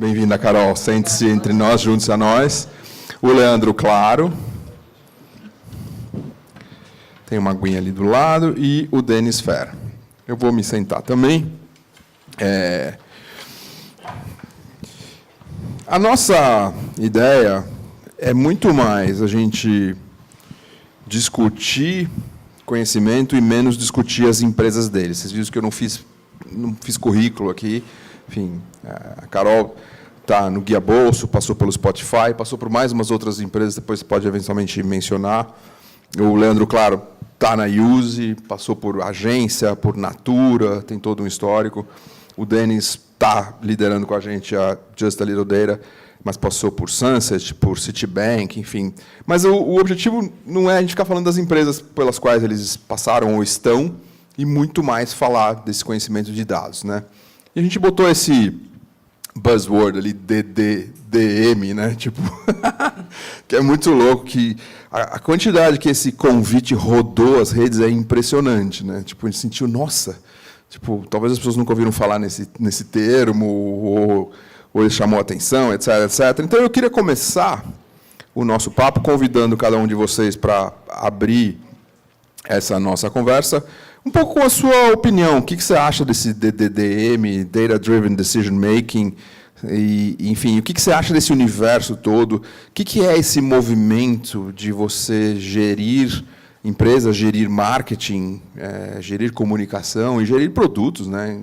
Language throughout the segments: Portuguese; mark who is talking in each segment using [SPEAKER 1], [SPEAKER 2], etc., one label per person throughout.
[SPEAKER 1] Bem-vinda, Carol. Sente-se entre nós, junte-se a nós. O Leandro Claro. Tem uma aguinha ali do lado. E o Denis Fer. Eu vou me sentar também. A nossa ideia é muito mais a gente discutir conhecimento e menos discutir as empresas deles. Vocês viram que eu não fiz currículo aqui. Enfim, a Carol está no Guia Bolso, passou pelo Spotify, passou por mais umas outras empresas, depois você pode eventualmente mencionar. O Leandro, claro, está na Use, passou por agência, por Natura, tem todo um histórico. O Denis está liderando com a gente a Just a Little Data, mas passou por Sunset, por Citibank, enfim. Mas o objetivo não é a gente ficar falando das empresas pelas quais eles passaram ou estão, e muito mais falar desse conhecimento de dados, né? E a gente botou esse buzzword ali, DDDM, né? Tipo, que é muito louco, que a quantidade que esse convite rodou as redes é impressionante, né? Tipo, a gente sentiu, nossa, tipo, talvez as pessoas nunca ouviram falar nesse termo, ou ele chamou a atenção, etc, etc. Então, eu queria começar o nosso papo convidando cada um de vocês para abrir essa nossa conversa um pouco com a sua opinião. O que você acha desse DDDM, Data Driven Decision Making, e, enfim, o que você acha desse universo todo? O que é esse movimento de você gerir empresas, gerir marketing, gerir comunicação e gerir produtos, né?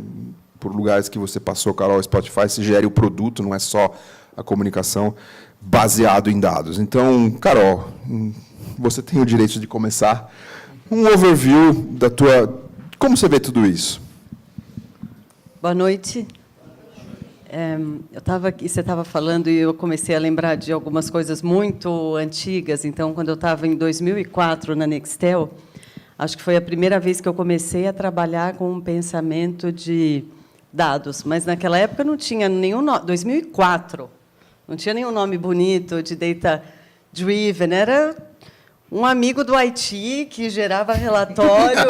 [SPEAKER 1] Por lugares que você passou, Carol, Spotify, se gere o produto, não é só a comunicação baseado em dados. Então, Carol, você tem o direito de começar. Um overview da tua... Como você vê tudo isso?
[SPEAKER 2] Boa noite. Eu estava aqui, você estava falando e eu comecei a lembrar de algumas coisas muito antigas. Então, quando eu estava em 2004 na Nextel, acho que foi a primeira vez que eu comecei a trabalhar com um pensamento de dados. Mas, naquela época, não tinha nenhum nome. 2004, não tinha nenhum nome bonito de data driven. Era um amigo do IT que gerava relatório.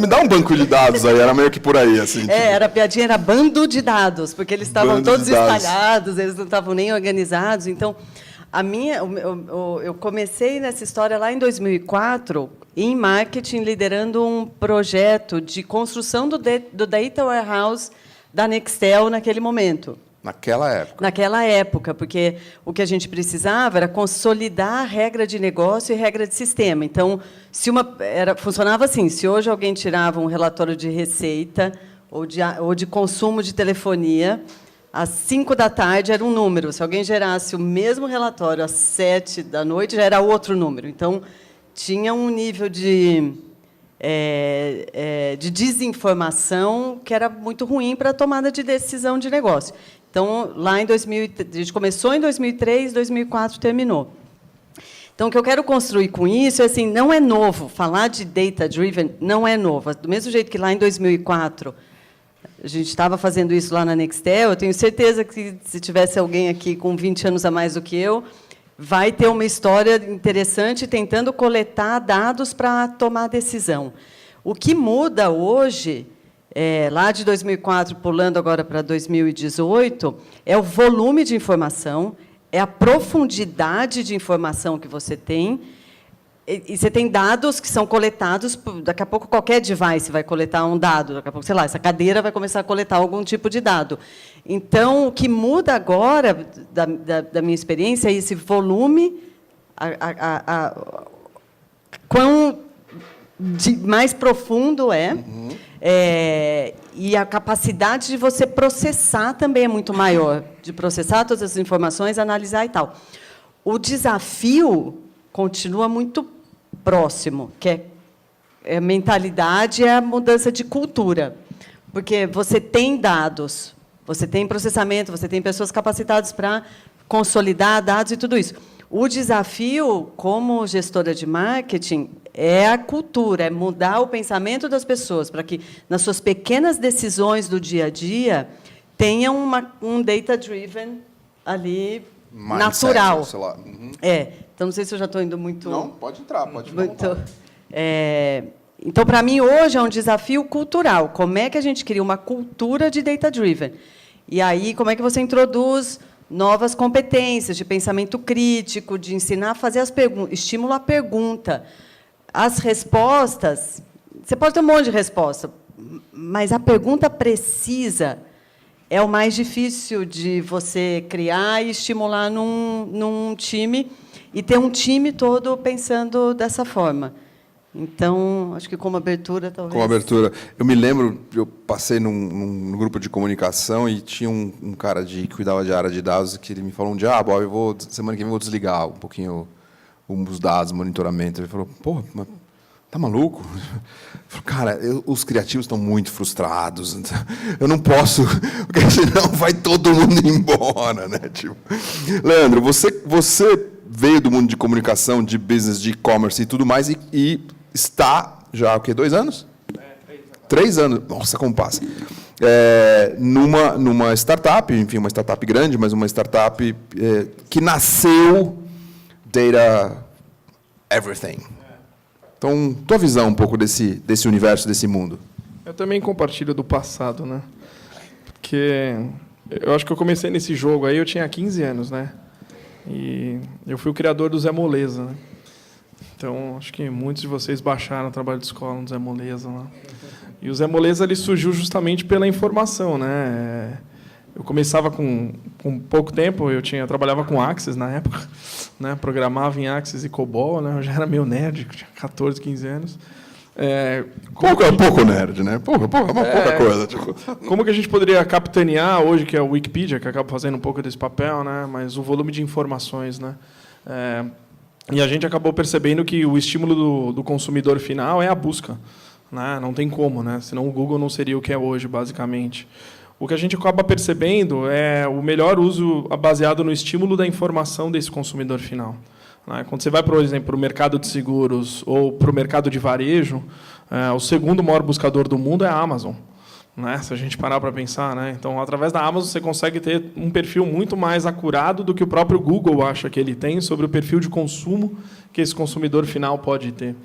[SPEAKER 1] Me dá um banco de dados aí, era meio que por aí. Assim, tipo.
[SPEAKER 2] Era piadinha, era bando de dados, porque eles estavam todos espalhados, eles não estavam nem organizados. Então, eu comecei nessa história lá em 2004, em marketing, liderando um projeto de construção do Data Warehouse da Nextel naquele momento.
[SPEAKER 1] Naquela época.
[SPEAKER 2] Naquela época, porque o que a gente precisava era consolidar a regra de negócio e regra de sistema. Então, funcionava assim, se hoje alguém tirava um relatório de receita ou de consumo de telefonia, às 5 da tarde era um número. Se alguém gerasse o mesmo relatório às 7 da noite, já era outro número. Então, tinha um nível de desinformação que era muito ruim para a tomada de decisão de negócio. Então, lá em 2000, a gente começou em 2003, 2004 terminou. Então, o que eu quero construir com isso é assim, não é novo. Falar de data driven não é novo. Do mesmo jeito que lá em 2004 a gente estava fazendo isso lá na Nextel, eu tenho certeza que se tivesse alguém aqui com 20 anos a mais do que eu, vai ter uma história interessante tentando coletar dados para tomar decisão. O que muda hoje, lá de 2004, pulando agora para 2018, é o volume de informação, é a profundidade de informação que você tem, e você tem dados que são coletados, daqui a pouco qualquer device vai coletar um dado, daqui a pouco, sei lá, essa cadeira vai começar a coletar algum tipo de dado. Então, o que muda agora, da minha experiência, é esse volume, quão mais profundo é, e a capacidade de você processar também é muito maior, de processar todas as informações, analisar e tal. O desafio continua muito próximo, que é a mentalidade e a mudança de cultura. Porque você tem dados, você tem processamento, você tem pessoas capacitadas para consolidar dados e tudo isso. O desafio, como gestora de marketing, é a cultura, é mudar o pensamento das pessoas, para que, nas suas pequenas decisões do dia a dia, tenham um data-driven ali, mindset, natural.
[SPEAKER 1] Sei lá.
[SPEAKER 2] Então, não sei se eu já estou indo muito...
[SPEAKER 1] Não, pode entrar, pode ficar
[SPEAKER 2] Então, para mim, hoje, é um desafio cultural. Como é que a gente cria uma cultura de data-driven? E aí, como é que você introduz novas competências de pensamento crítico, de ensinar a fazer as perguntas, estímulo à pergunta. As respostas, você pode ter um monte de resposta, mas a pergunta precisa é o mais difícil de você criar e estimular num time, e ter um time todo pensando dessa forma. Então, acho que como abertura, talvez...
[SPEAKER 1] Como abertura. Eu me lembro, eu passei num grupo de comunicação e tinha um cara que cuidava de área de dados que ele me falou um dia, Bob, semana que vem eu vou desligar um pouquinho os dados, monitoramento. Ele falou, pô, mas tá maluco? Eu falei, cara, os criativos estão muito frustrados, eu não posso, porque senão vai todo mundo embora, né? Tipo, Leandro, você veio do mundo de comunicação, de business, de e-commerce e tudo mais, e está já, o quê, 2 anos? 3 anos. Nossa, como passa. Numa startup, enfim, uma startup grande, mas uma startup que nasceu data everything. Então, tua visão um pouco desse universo, desse mundo.
[SPEAKER 3] Eu também compartilho do passado, né? Porque eu acho que eu comecei nesse jogo aí, eu tinha 15 anos, né? E eu fui o criador do Zé Moleza, né? Então, acho que muitos de vocês baixaram o trabalho de escola no Zé Moleza lá. E o Zé Moleza ele surgiu justamente pela informação, né? Eu começava com pouco tempo, eu trabalhava com Axis na época, né? Programava em Axis e COBOL, né? Eu já era meio nerd, tinha 14, 15 anos.
[SPEAKER 1] Pouco nerd, né? Pouca coisa. Tipo.
[SPEAKER 3] Como que a gente poderia capitanear hoje, que é o Wikipedia, que acaba fazendo um pouco desse papel, né? Mas o volume de informações, né? E a gente acabou percebendo que o estímulo do consumidor final é a busca, né? Não tem como, né? Senão o Google não seria o que é hoje, basicamente. O que a gente acaba percebendo é o melhor uso baseado no estímulo da informação desse consumidor final. Quando você vai, por exemplo, para o mercado de seguros ou para o mercado de varejo, o segundo maior buscador do mundo é a Amazon. Né? Se a gente parar para pensar, né? Então, através da Amazon, você consegue ter um perfil muito mais acurado do que o próprio Google acha que ele tem sobre o perfil de consumo que esse consumidor final pode ter.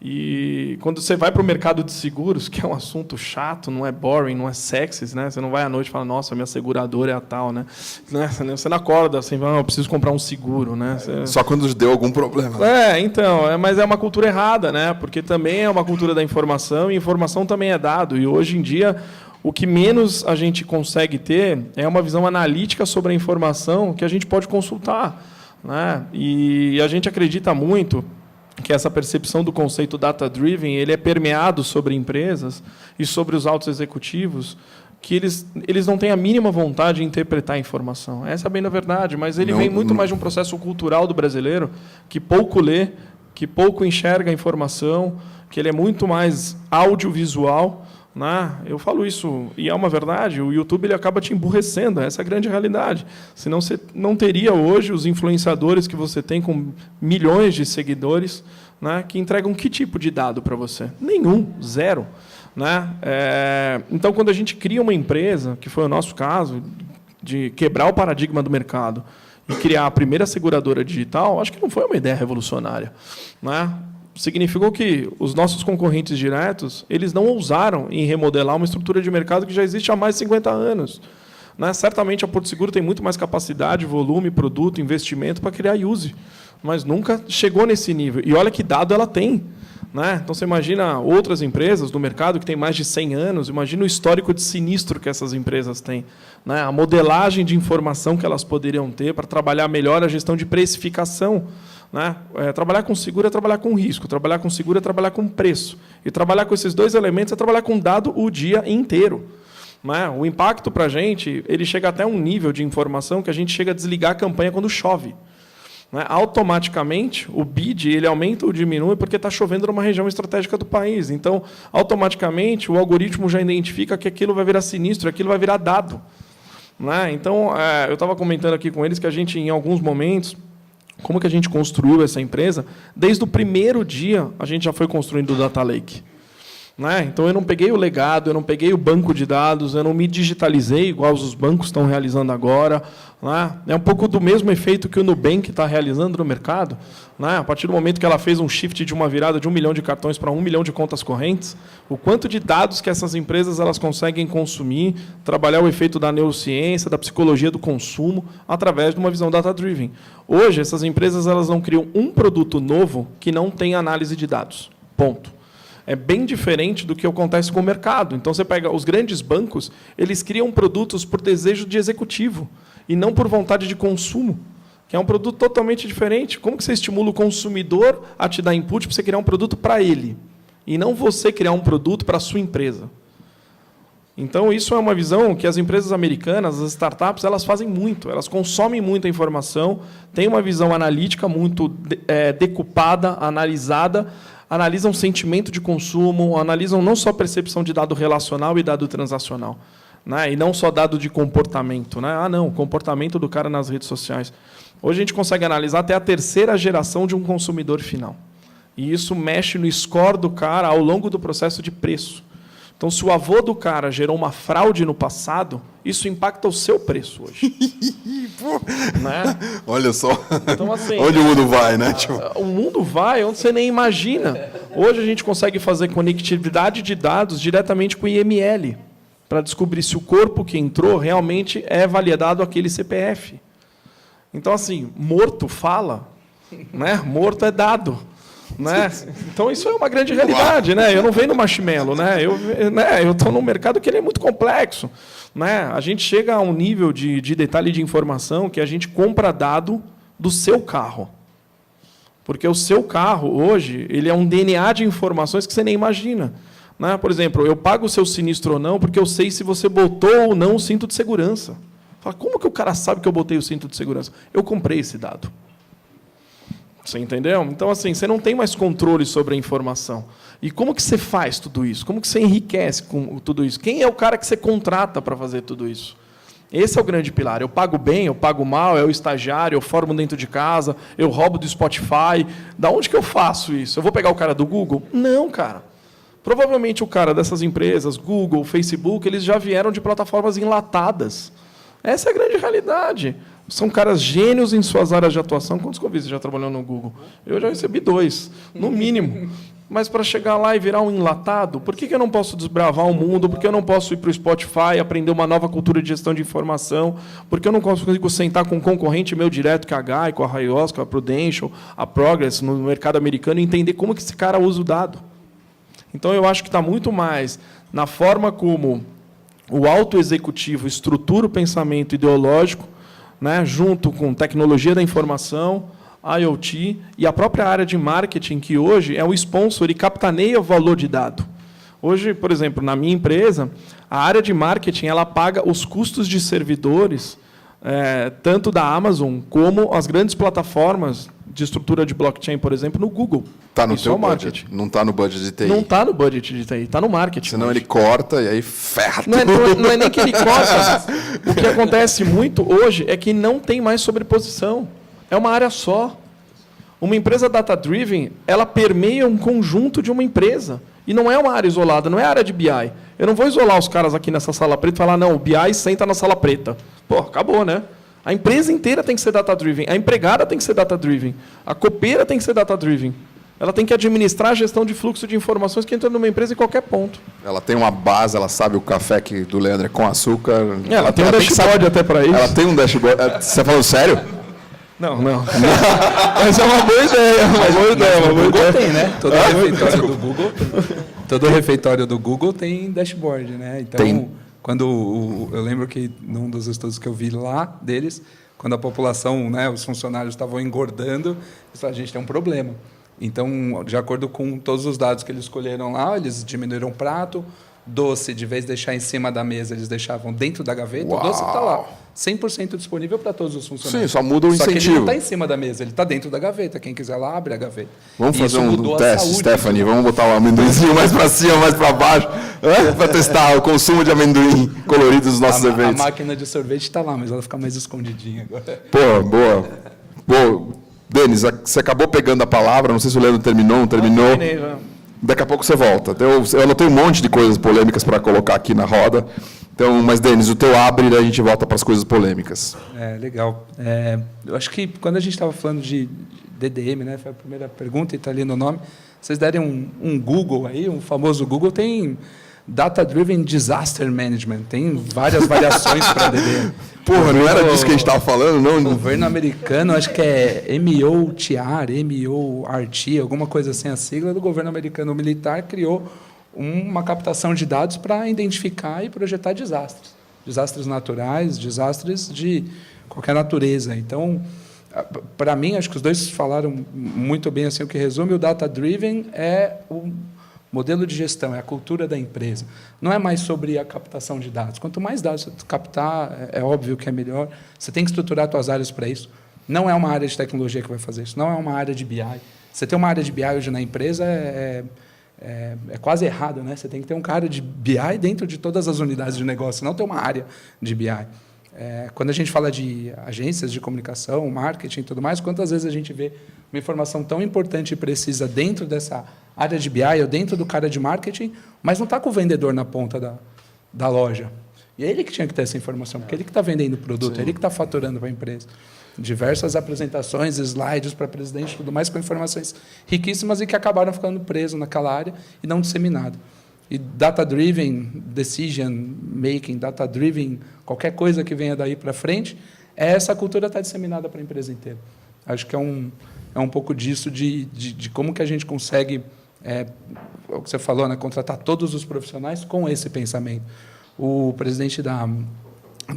[SPEAKER 3] E quando você vai para o mercado de seguros, que é um assunto chato, não é boring, não é sexy, né? Você não vai à noite e fala, nossa, minha seguradora é a tal, né? Você não acorda assim, eu preciso comprar um seguro, né?
[SPEAKER 1] Só quando deu algum problema.
[SPEAKER 3] Mas é uma cultura errada, né? Porque também é uma cultura da informação, e informação também é dado. E hoje em dia, o que menos a gente consegue ter é uma visão analítica sobre a informação que a gente pode consultar, né? E a gente acredita muito que essa percepção do conceito data-driven ele é permeado sobre empresas e sobre os altos executivos, que eles não têm a mínima vontade de interpretar a informação. Essa é bem a verdade, mas ele vem muito mais de um processo cultural do brasileiro, que pouco lê, que pouco enxerga a informação, que ele é muito mais audiovisual. Né? Eu falo isso, e é uma verdade, o YouTube ele acaba te emburrecendo, essa é a grande realidade. Senão você não teria hoje os influenciadores que você tem com milhões de seguidores, né, que entregam que tipo de dado para você? Nenhum, zero. Né? Então, quando a gente cria uma empresa, que foi o nosso caso, de quebrar o paradigma do mercado e criar a primeira seguradora digital, acho que não foi uma ideia revolucionária. Né? Significou que os nossos concorrentes diretos eles não ousaram em remodelar uma estrutura de mercado que já existe há mais de 50 anos. Né? Certamente, a Porto Seguro tem muito mais capacidade, volume, produto, investimento para criar use, mas nunca chegou nesse nível. E olha que dado ela tem. Né? Então, você imagina outras empresas do mercado que têm mais de 100 anos, imagina o histórico de sinistro que essas empresas têm. Né? A modelagem de informação que elas poderiam ter para trabalhar melhor a gestão de precificação. Né? Trabalhar com seguro é trabalhar com risco, trabalhar com seguro é trabalhar com preço. E trabalhar com esses dois elementos é trabalhar com dado o dia inteiro. Né? O impacto para a gente ele chega até um nível de informação que a gente chega a desligar a campanha quando chove. Né? Automaticamente, o bid ele aumenta ou diminui porque está chovendo numa região estratégica do país. Então, automaticamente, o algoritmo já identifica que aquilo vai virar sinistro, aquilo vai virar dado. Né? Então, eu estava comentando aqui com eles que a gente, em alguns momentos, como que a gente construiu essa empresa? Desde o primeiro dia, a gente já foi construindo o Data Lake. Né? Então, eu não peguei o legado, eu não peguei o banco de dados, eu não me digitalizei, igual os bancos estão realizando agora. Né? É um pouco do mesmo efeito que o Nubank está realizando no mercado. Né? A partir do momento que ela fez um shift de uma virada de 1 milhão de cartões para 1 milhão de contas correntes, o quanto de dados que essas empresas elas conseguem consumir, trabalhar o efeito da neurociência, da psicologia do consumo, através de uma visão data-driven. Hoje, essas empresas elas não criam um produto novo que não tenha análise de dados. Ponto. É bem diferente do que acontece com o mercado. Então, você pega os grandes bancos, eles criam produtos por desejo de executivo e não por vontade de consumo, que é um produto totalmente diferente. Como que você estimula o consumidor a te dar input para você criar um produto para ele, e não você criar um produto para a sua empresa? Então, isso é uma visão que as empresas americanas, as startups, elas fazem muito. Elas consomem muita informação, têm uma visão analítica muito decupada, analisada, analisam sentimento de consumo, analisam não só percepção de dado relacional e dado transacional, né? E não só dado de comportamento. Né? O comportamento do cara nas redes sociais. Hoje a gente consegue analisar até a 3ª geração de um consumidor final. E isso mexe no score do cara ao longo do processo de preço. Então, se o avô do cara gerou uma fraude no passado, isso impacta o seu preço hoje. Né?
[SPEAKER 1] Olha só,
[SPEAKER 3] então, assim,
[SPEAKER 1] onde o mundo vai, né?
[SPEAKER 3] O mundo vai onde você nem imagina. Hoje a gente consegue fazer conectividade de dados diretamente com o IML, para descobrir se o corpo que entrou realmente é validado aquele CPF. Então, assim, morto fala, né? Morto é dado. Né? Então, isso é uma grande realidade. Né? Eu não venho no marshmallow. Né? Eu estou num mercado que ele é muito complexo. Né? A gente chega a um nível de detalhe de informação que a gente compra dado do seu carro. Porque o seu carro, hoje, ele é um DNA de informações que você nem imagina. Né? Por exemplo, eu pago o seu sinistro ou não porque eu sei se você botou ou não o cinto de segurança. Fala, como que o cara sabe que eu botei o cinto de segurança? Eu comprei esse dado. Você entendeu? Então, assim, você não tem mais controle sobre a informação. E como que você faz tudo isso? Como que você enriquece com tudo isso? Quem é o cara que você contrata para fazer tudo isso? Esse é o grande pilar. Eu pago bem, eu pago mal, é o estagiário, eu formo dentro de casa, eu roubo do Spotify. Da onde que eu faço isso? Eu vou pegar o cara do Google? Não, cara. Provavelmente o cara dessas empresas, Google, Facebook, eles já vieram de plataformas enlatadas. Essa é a grande realidade. São caras gênios em suas áreas de atuação. Quantos convites você já trabalhou no Google? Eu já recebi 2, no mínimo. Mas para chegar lá e virar um enlatado, por que eu não posso desbravar o mundo? Por que eu não posso ir para o Spotify, aprender uma nova cultura de gestão de informação? Por que eu não consigo sentar com um concorrente meu direto, que é a Geico, a Raiosco, a Prudential, a Progress, no mercado americano, e entender como que esse cara usa o dado? Então, eu acho que está muito mais na forma como o alto executivo estrutura o pensamento ideológico, né, junto com tecnologia da informação, IoT e a própria área de marketing, que hoje é o sponsor e capitaneia o valor de dado. Hoje, por exemplo, na minha empresa, a área de marketing ela paga os custos de servidores, tanto da Amazon como as grandes plataformas de estrutura de blockchain, por exemplo, no Google.
[SPEAKER 1] Está no seu budget, não está no budget de TI.
[SPEAKER 3] Não está no budget de TI, está no marketing.
[SPEAKER 1] Senão ele corta e aí ferra.
[SPEAKER 3] Não é nem que ele corta. O que acontece muito hoje é que não tem mais sobreposição. É uma área só. Uma empresa data-driven, ela permeia um conjunto de uma empresa. E não é uma área isolada, não é área de BI. Eu não vou isolar os caras aqui nessa sala preta e falar, não, o BI senta na sala preta. Pô, acabou, né? A empresa inteira tem que ser data-driven. A empregada tem que ser data-driven. A copeira tem que ser data-driven. Ela tem que administrar a gestão de fluxo de informações que entra numa empresa em qualquer ponto.
[SPEAKER 1] Ela tem uma base, ela sabe o café do Leandro é com açúcar.
[SPEAKER 3] Ela tem um dashboard até para isso.
[SPEAKER 1] Ela tem um dashboard. Você falou sério?
[SPEAKER 3] Não. Mas é uma boa ideia.
[SPEAKER 4] O Google tem, né? Todo refeitório do Google tem dashboard, né? Então,
[SPEAKER 1] tem.
[SPEAKER 4] Eu lembro que num dos estudos que eu vi lá deles, quando a população, né, os funcionários estavam engordando, eles falaram, a gente tem um problema. Então, de acordo com todos os dados que eles escolheram lá, eles diminuíram o prato, doce, de vez de deixar em cima da mesa, eles deixavam dentro da gaveta.
[SPEAKER 1] Uau.
[SPEAKER 4] O doce está lá, 100% disponível para todos os funcionários.
[SPEAKER 1] Sim, só muda o incentivo.
[SPEAKER 4] Só que ele não está em cima da mesa, ele está dentro da gaveta. Quem quiser lá, abre a gaveta.
[SPEAKER 1] Vamos fazer um teste, Stephanie. Vamos botar o amendoinzinho mais para cima, mais para baixo, para testar o consumo de amendoim colorido dos nossos eventos.
[SPEAKER 4] A máquina de sorvete está lá, mas ela fica mais escondidinha agora.
[SPEAKER 1] Pô, boa. Pô, Denis, você acabou pegando a palavra, não sei se o Leandro terminou, não terminou. Daqui a pouco você volta. Eu anotei um monte de coisas polêmicas para colocar aqui na roda. Então, mas, Denis, o teu abre e a gente volta para as coisas polêmicas.
[SPEAKER 4] Legal. Eu acho que quando a gente estava falando de DDM, né, foi a primeira pergunta e está ali no nome, vocês derem um Google aí, um famoso Google, tem Data Driven Disaster Management, tem várias variações para DDM.
[SPEAKER 1] Porra, não era disso que a gente estava falando, não?
[SPEAKER 4] O governo americano, acho que é MOTR, MORT, alguma coisa assim, a sigla do governo americano militar criou uma captação de dados para identificar e projetar desastres. Desastres naturais, desastres de qualquer natureza. Então, para mim, acho que os dois falaram muito bem assim, o que resume o Data Driven é o modelo de gestão, é a cultura da empresa. Não é mais sobre a captação de dados. Quanto mais dados você captar, é óbvio que é melhor. Você tem que estruturar suas áreas para isso. Não é uma área de tecnologia que vai fazer isso. Não é uma área de BI. Você ter uma área de BI hoje na empresa é quase errado, né? Você tem que ter um cara de BI dentro de todas as unidades de negócio, não ter uma área de BI. Quando a gente fala de agências de comunicação, marketing e tudo mais, quantas vezes a gente vê uma informação tão importante e precisa dentro dessa área de BI ou dentro do cara de marketing, mas não está com o vendedor na ponta da loja. E é ele que tinha que ter essa informação, porque é ele que está vendendo o produto, é ele que está faturando para a empresa. Diversas apresentações, slides para presidente e tudo mais, com informações riquíssimas e que acabaram ficando presos naquela área e não disseminadas. E data-driven decision making, data-driven, qualquer coisa que venha daí para frente, essa cultura está disseminada para a empresa inteira. Acho que é um pouco disso, de como que a gente consegue, o que você falou, né, contratar todos os profissionais com esse pensamento. O presidente da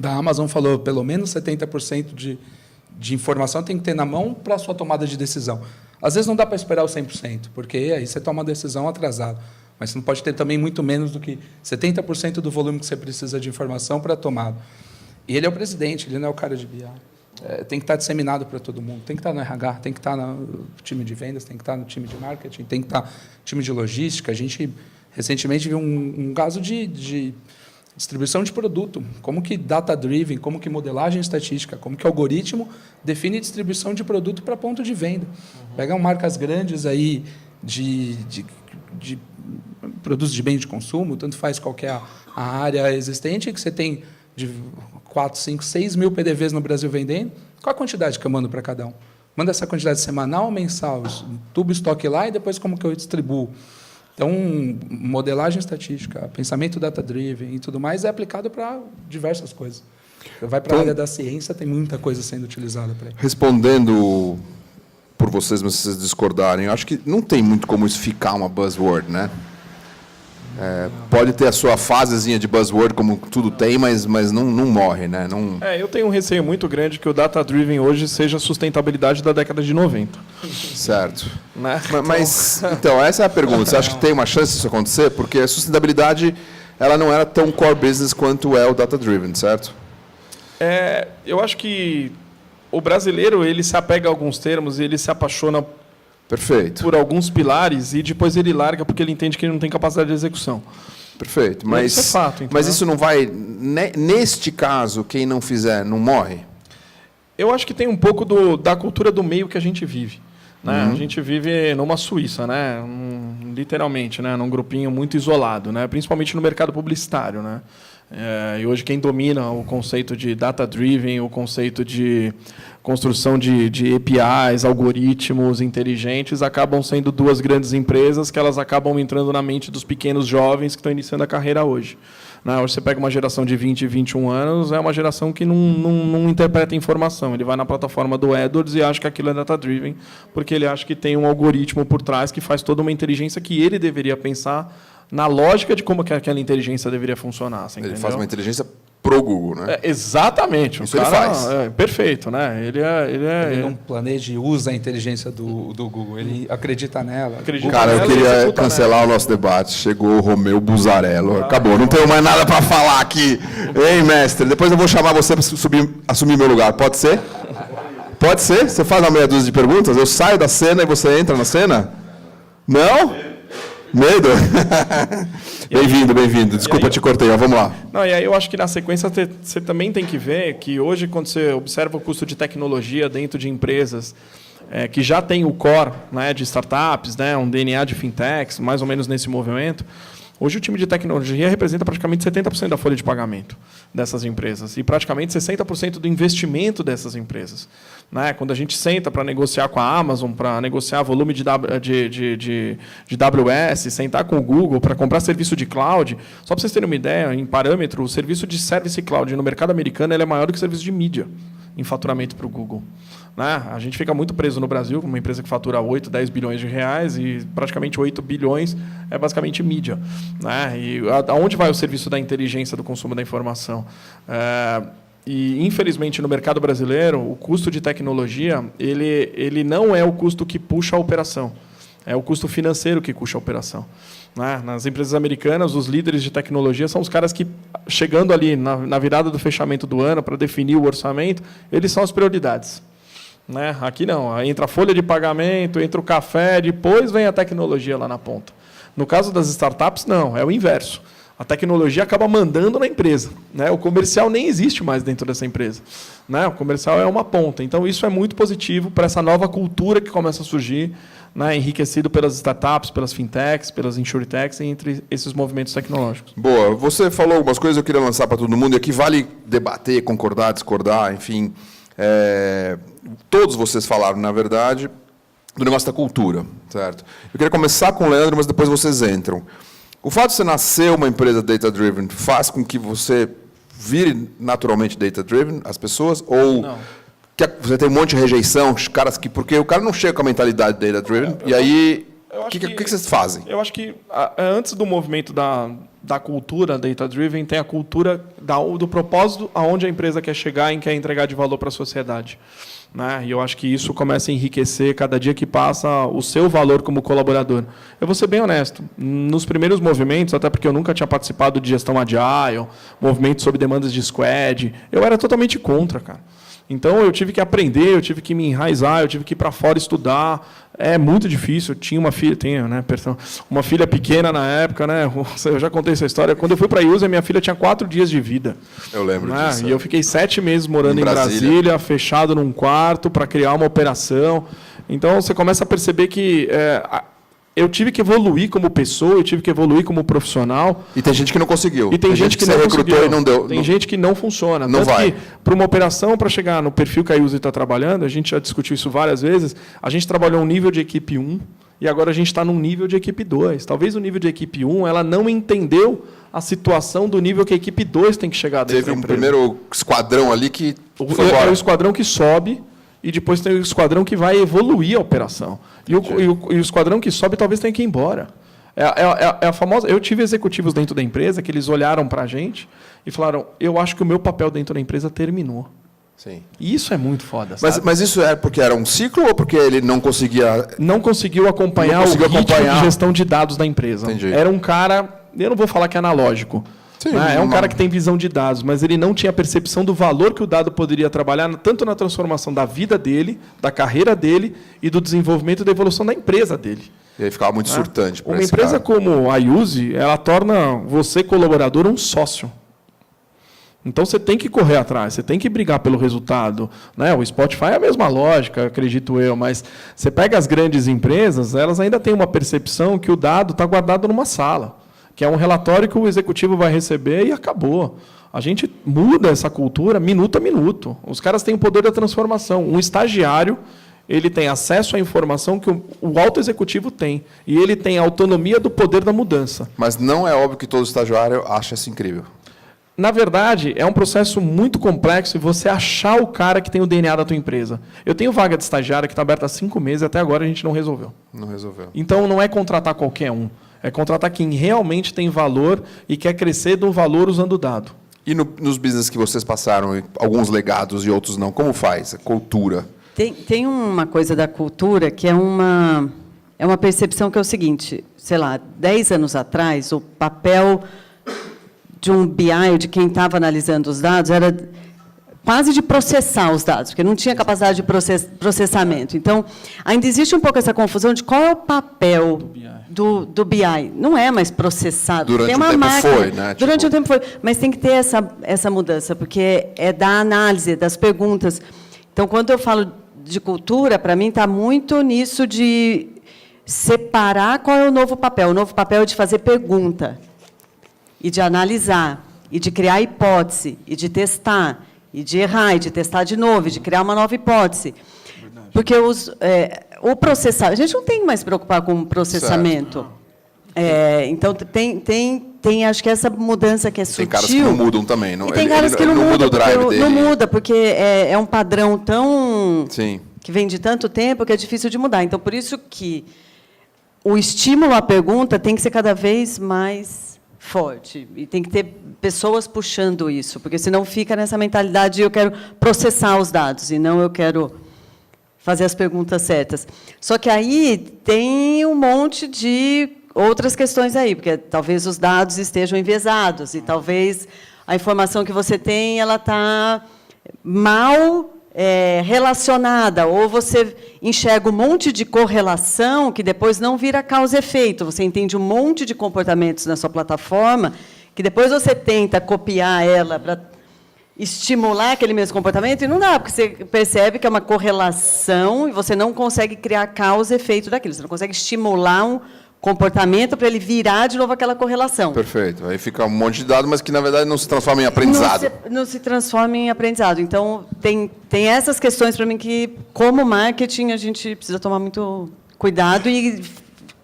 [SPEAKER 4] Amazon falou pelo menos 70% de informação tem que ter na mão para a sua tomada de decisão. Às vezes não dá para esperar o 100%, porque aí você toma uma decisão atrasada. Mas você não pode ter também muito menos do que 70% do volume que você precisa de informação para a tomada. E ele é o presidente, ele não é o cara de BI. Tem que estar disseminado para todo mundo. Tem que estar no RH, tem que estar no time de vendas, tem que estar no time de marketing, tem que estar no time de logística. A gente recentemente viu um caso de distribuição de produto. Como que data-driven, como que modelagem estatística, como que algoritmo define distribuição de produto para ponto de venda. Pegam marcas grandes aí de produtos de bem de consumo, tanto faz qualquer a área existente, que você tem de 4, 5, 6 mil PDVs no Brasil vendendo, qual a quantidade que eu mando para cada um? Manda essa quantidade semanal ou mensal? Tubo estoque lá e depois como que eu distribuo? Então, modelagem estatística, pensamento data-driven e tudo mais é aplicado para diversas coisas. Vai para a área da ciência, tem muita coisa sendo utilizada para isso.
[SPEAKER 1] Respondendo por vocês, mas se vocês discordarem, eu acho que não tem muito como isso ficar uma buzzword, né? Pode ter a sua fasezinha de buzzword, como tudo tem, mas não morre, né? Não...
[SPEAKER 3] Eu tenho um receio muito grande que o data-driven hoje seja a sustentabilidade da década de 90.
[SPEAKER 1] Certo.
[SPEAKER 3] Né?
[SPEAKER 1] Mas, então, essa é a pergunta. Você acha que tem uma chance disso acontecer? Porque a sustentabilidade ela não era tão core business quanto é o data-driven, certo?
[SPEAKER 3] Eu acho que o brasileiro ele se apega a alguns termos e ele se apaixona
[SPEAKER 1] Perfeito.
[SPEAKER 3] por alguns pilares e depois ele larga porque ele entende que ele não tem capacidade de execução.
[SPEAKER 1] Perfeito. Mas
[SPEAKER 3] isso é fato.
[SPEAKER 1] Mas isso não vai... Neste caso, quem não fizer, não morre?
[SPEAKER 3] Eu acho que tem um pouco da cultura do meio que a gente vive. Né? A gente vive numa Suíça, né? Literalmente, né? Num grupinho muito isolado, né? Principalmente no mercado publicitário. Né? E hoje quem domina o conceito de data-driven, o conceito de construção de APIs, algoritmos inteligentes, acabam sendo duas grandes empresas que elas acabam entrando na mente dos pequenos jovens que estão iniciando a carreira hoje. Hoje você pega uma geração de 20 e 21 anos, é uma geração que não interpreta informação. Ele vai na plataforma do AdWords e acha que aquilo é data-driven, porque ele acha que tem um algoritmo por trás que faz toda uma inteligência que ele deveria pensar na lógica de como que aquela inteligência deveria funcionar.
[SPEAKER 1] Ele faz uma inteligência pro Google, né?
[SPEAKER 3] Exatamente.
[SPEAKER 1] Isso ele faz.
[SPEAKER 3] Perfeito, né?
[SPEAKER 4] Ele não planeja e usa a inteligência do Google, ele acredita nela.
[SPEAKER 1] Cara, eu queria cancelar o nosso debate. Chegou o Romeu Buzarello. Acabou, não tenho mais nada para falar aqui. Ei, mestre, depois eu vou chamar você para assumir meu lugar. Pode ser? Pode ser? Você faz uma meia dúzia de perguntas? Eu saio da cena e você entra na cena? Não? Medo? Bem-vindo. Desculpa, te cortei. Vamos lá.
[SPEAKER 3] Não, e aí eu acho que na sequência você também tem que ver que hoje, quando você observa o custo de tecnologia dentro de empresas que já tem o core, né, de startups, né, um DNA de fintechs, mais ou menos nesse movimento. Hoje o time de tecnologia representa praticamente 70% da folha de pagamento dessas empresas e praticamente 60% do investimento dessas empresas. Né? Quando a gente senta para negociar com a Amazon, para negociar volume de AWS, sentar com o Google para comprar serviço de cloud, só para vocês terem uma ideia, em parâmetro, o serviço de service cloud no mercado americano ele é maior do que o serviço de mídia em faturamento para o Google. Né? A gente fica muito preso no Brasil, como uma empresa que fatura 8, 10 bilhões de reais e praticamente 8 bilhões é basicamente mídia. Né? E aonde vai o serviço da inteligência do consumo da informação? E, infelizmente, no mercado brasileiro, o custo de tecnologia ele não é o custo que puxa a operação. É o custo financeiro que puxa a operação. Né? Nas empresas americanas, os líderes de tecnologia são os caras que, chegando ali na virada do fechamento do ano para definir o orçamento, eles são as prioridades. Né? Aqui não, entra a folha de pagamento, entra o café, depois vem a tecnologia lá na ponta. No caso das startups, não, é o inverso. A tecnologia acaba mandando na empresa. Né? O comercial nem existe mais dentro dessa empresa. Né? O comercial é uma ponta. Então, isso é muito positivo para essa nova cultura que começa a surgir, né? Enriquecido pelas startups, pelas fintechs, pelas insurtechs, entre esses movimentos tecnológicos.
[SPEAKER 1] Boa. Você falou algumas coisas que eu queria lançar para todo mundo, e aqui vale debater, concordar, discordar, enfim. Todos vocês falaram, na verdade, do negócio da cultura, certo? Eu queria começar com o Leandro, mas depois vocês entram. O fato de você nascer uma empresa data-driven faz com que você vire naturalmente data-driven, as pessoas? Ou que você tem um monte de rejeição, caras que, porque o cara não chega com a mentalidade data-driven, e aí, o que vocês fazem?
[SPEAKER 3] Eu acho que, antes do movimento da cultura data-driven, tem a cultura do propósito aonde a empresa quer chegar e quer entregar de valor para a sociedade. Né? E eu acho que isso começa a enriquecer cada dia que passa o seu valor como colaborador. Eu vou ser bem honesto. Nos primeiros movimentos, até porque eu nunca tinha participado de gestão agile, movimentos sob demandas de squad, eu era totalmente contra, cara. Então, eu tive que aprender, eu tive que me enraizar, eu tive que ir para fora estudar. É muito difícil. Eu tinha uma filha, uma filha pequena na época, né? Eu já contei essa história. Quando eu fui para a User, minha filha tinha 4 dias de vida. Eu lembro disso. E eu fiquei 7 meses morando em Brasília, fechado num quarto para criar uma operação. Então, você começa a perceber que eu tive que evoluir como pessoa, eu tive que evoluir como profissional.
[SPEAKER 1] E tem gente que não conseguiu.
[SPEAKER 3] E tem gente que não
[SPEAKER 1] recrutou e não deu.
[SPEAKER 3] Tem gente que não funciona.
[SPEAKER 1] Não
[SPEAKER 3] Tanto
[SPEAKER 1] vai.
[SPEAKER 3] que, para uma operação, para chegar no perfil que a User está trabalhando, a gente já discutiu isso várias vezes, a gente trabalhou um nível de equipe 1 e agora a gente está num nível de equipe 2. Talvez o nível de equipe 1 ela não entendeu a situação do nível que a equipe 2 tem que chegar dentro da empresa.
[SPEAKER 1] Teve um primeiro esquadrão ali que
[SPEAKER 3] é o esquadrão que sobe e depois tem o esquadrão que vai evoluir a operação. E o esquadrão que sobe talvez tenha que ir embora. É a famosa... Eu tive executivos dentro da empresa que eles olharam para a gente e falaram, eu acho que o meu papel dentro da empresa terminou.
[SPEAKER 1] Sim.
[SPEAKER 3] E isso é muito foda, sabe?
[SPEAKER 1] Mas isso é porque era um ciclo ou porque ele não conseguia...
[SPEAKER 3] Não conseguiu acompanhar o ritmo de gestão de dados da empresa.
[SPEAKER 1] Entendi.
[SPEAKER 3] Era um cara... Eu não vou falar que é analógico. Sim, é um cara que tem visão de dados, mas ele não tinha percepção do valor que o dado poderia trabalhar, tanto na transformação da vida dele, da carreira dele e do desenvolvimento e da evolução da empresa dele.
[SPEAKER 1] E aí ficava muito surtante.
[SPEAKER 3] Uma empresa como a Use, ela torna você, colaborador, um sócio. Então, você tem que correr atrás, você tem que brigar pelo resultado. Né? O Spotify é a mesma lógica, acredito eu, mas você pega as grandes empresas, elas ainda têm uma percepção que o dado está guardado numa sala, que é um relatório que o executivo vai receber e acabou. A gente muda essa cultura minuto a minuto. Os caras têm o poder da transformação. Um estagiário, ele tem acesso à informação que o alto executivo tem. E ele tem a autonomia do poder da mudança.
[SPEAKER 1] Mas não é óbvio que todo estagiário acha isso incrível.
[SPEAKER 3] Na verdade, é um processo muito complexo e você achar o cara que tem o DNA da tua empresa. Eu tenho vaga de estagiário que está aberta há 5 meses e até agora a gente não resolveu.
[SPEAKER 1] Não resolveu.
[SPEAKER 3] Então, não é contratar qualquer um. É contratar quem realmente tem valor e quer crescer do valor usando o dado.
[SPEAKER 1] E nos business que vocês passaram, alguns legados e outros não, como faz? A cultura?
[SPEAKER 2] Tem uma coisa da cultura que é uma percepção que é o seguinte, sei lá, 10 anos atrás, o papel de um BI, de quem estava analisando os dados, era quase de processar os dados, porque não tinha capacidade de processamento. Então, ainda existe um pouco essa confusão de qual é o papel do BI. Não é mais processado.
[SPEAKER 1] Durante um tempo foi, né?
[SPEAKER 2] Durante um tempo foi. Mas tem que ter essa mudança, porque é da análise, das perguntas. Então, quando eu falo de cultura, para mim, está muito nisso de separar qual é o novo papel. O novo papel é de fazer pergunta, e de analisar, e de criar hipótese, e de testar, e de errar, e de testar de novo, e de criar uma nova hipótese. Porque o processamento... A gente não tem que mais se preocupar com o processamento. Então, tem, acho que essa mudança que é sutil...
[SPEAKER 1] Tem caras que não mudam também. Não,
[SPEAKER 2] e tem caras que não
[SPEAKER 1] muda o drive dele.
[SPEAKER 2] Não muda, porque é um padrão tão...
[SPEAKER 1] Sim.
[SPEAKER 2] Que vem de tanto tempo que é difícil de mudar. Então, por isso que o estímulo à pergunta tem que ser cada vez mais forte. E tem que ter pessoas puxando isso, porque senão fica nessa mentalidade de eu quero processar os dados, e não eu quero fazer as perguntas certas. Só que aí tem um monte de outras questões aí, porque talvez os dados estejam enviesados, e talvez a informação que você tem ela está mal relacionada, ou você enxerga um monte de correlação que depois não vira causa e efeito. Você entende um monte de comportamentos na sua plataforma que depois você tenta copiar ela para estimular aquele mesmo comportamento, e não dá, porque você percebe que é uma correlação e você não consegue criar causa e efeito daquilo. Você não consegue estimular um comportamento para ele virar de novo aquela correlação.
[SPEAKER 1] Perfeito. Aí fica um monte de dados, mas que, na verdade, não se transforma em aprendizado.
[SPEAKER 2] Não se transforma em aprendizado. Então, tem essas questões, para mim, que, como marketing, a gente precisa tomar muito cuidado e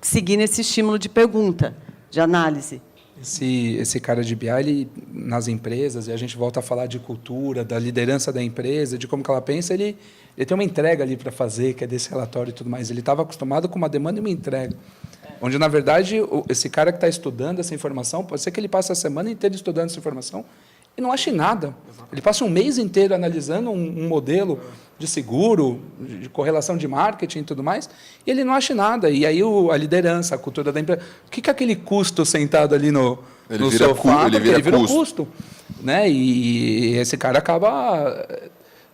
[SPEAKER 2] seguir nesse estímulo de pergunta, de análise.
[SPEAKER 4] Esse cara de BI, ele, nas empresas, e a gente volta a falar de cultura, da liderança da empresa, de como que ela pensa, ele tem uma entrega ali para fazer, que é desse relatório e tudo mais. Ele estava acostumado com uma demanda e uma entrega. Onde, na verdade, esse cara que está estudando essa informação, pode ser que ele passe a semana inteira estudando essa informação e não ache nada. Ele passa um mês inteiro analisando um modelo de seguro, de correlação de marketing e tudo mais, e ele não acha nada. E aí a liderança, a cultura da empresa... O que é aquele custo sentado ali no sofá? Ele vira custo. Né? E esse cara acaba,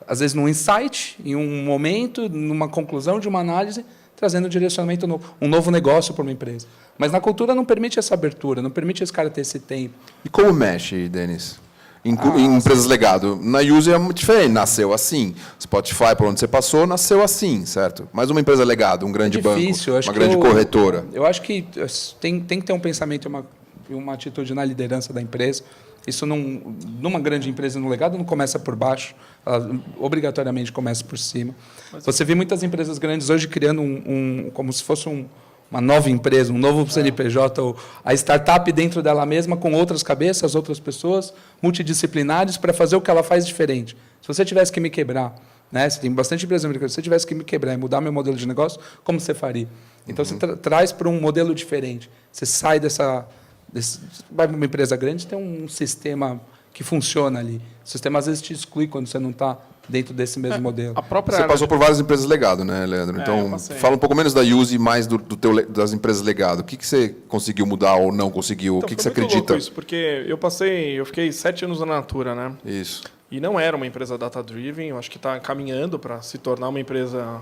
[SPEAKER 4] às vezes, num insight, em um momento, numa conclusão de uma análise, trazendo um direcionamento novo, um novo negócio para uma empresa. Mas na cultura não permite essa abertura, não permite esse cara ter esse tempo.
[SPEAKER 1] E como mexe, Denis? Em empresas legado. Na User é muito diferente, nasceu assim. Spotify, por onde você passou, nasceu assim, certo? Mas uma empresa legado, um grande banco, uma grande corretora.
[SPEAKER 4] Eu acho que tem que ter um pensamento e uma atitude na liderança da empresa. Isso, numa grande empresa no legado, não começa por baixo, ela obrigatoriamente começa por cima. Você vê muitas empresas grandes hoje criando como se fosse uma nova empresa, um novo CNPJ, ou a startup dentro dela mesma, com outras cabeças, outras pessoas, multidisciplinares, para fazer o que ela faz diferente. Se você tivesse que me quebrar, né, você tem bastante empresas americanas, se você tivesse que me quebrar e mudar meu modelo de negócio, como você faria? Então, você traz para um modelo diferente. Você sai vai para uma empresa grande, tem um sistema que funciona ali. O sistema, às vezes, te exclui quando você não está dentro desse mesmo modelo.
[SPEAKER 1] Você passou por várias empresas legado, né, Leandro? Então, fala um pouco menos da Use e mais das empresas legado. O que você conseguiu mudar ou não conseguiu?
[SPEAKER 3] Então,
[SPEAKER 1] o que você acredita?
[SPEAKER 3] Isso, porque eu fiquei 7 anos na Natura, né?
[SPEAKER 1] Isso.
[SPEAKER 3] E não era uma empresa data-driven, eu acho que está caminhando para se tornar uma empresa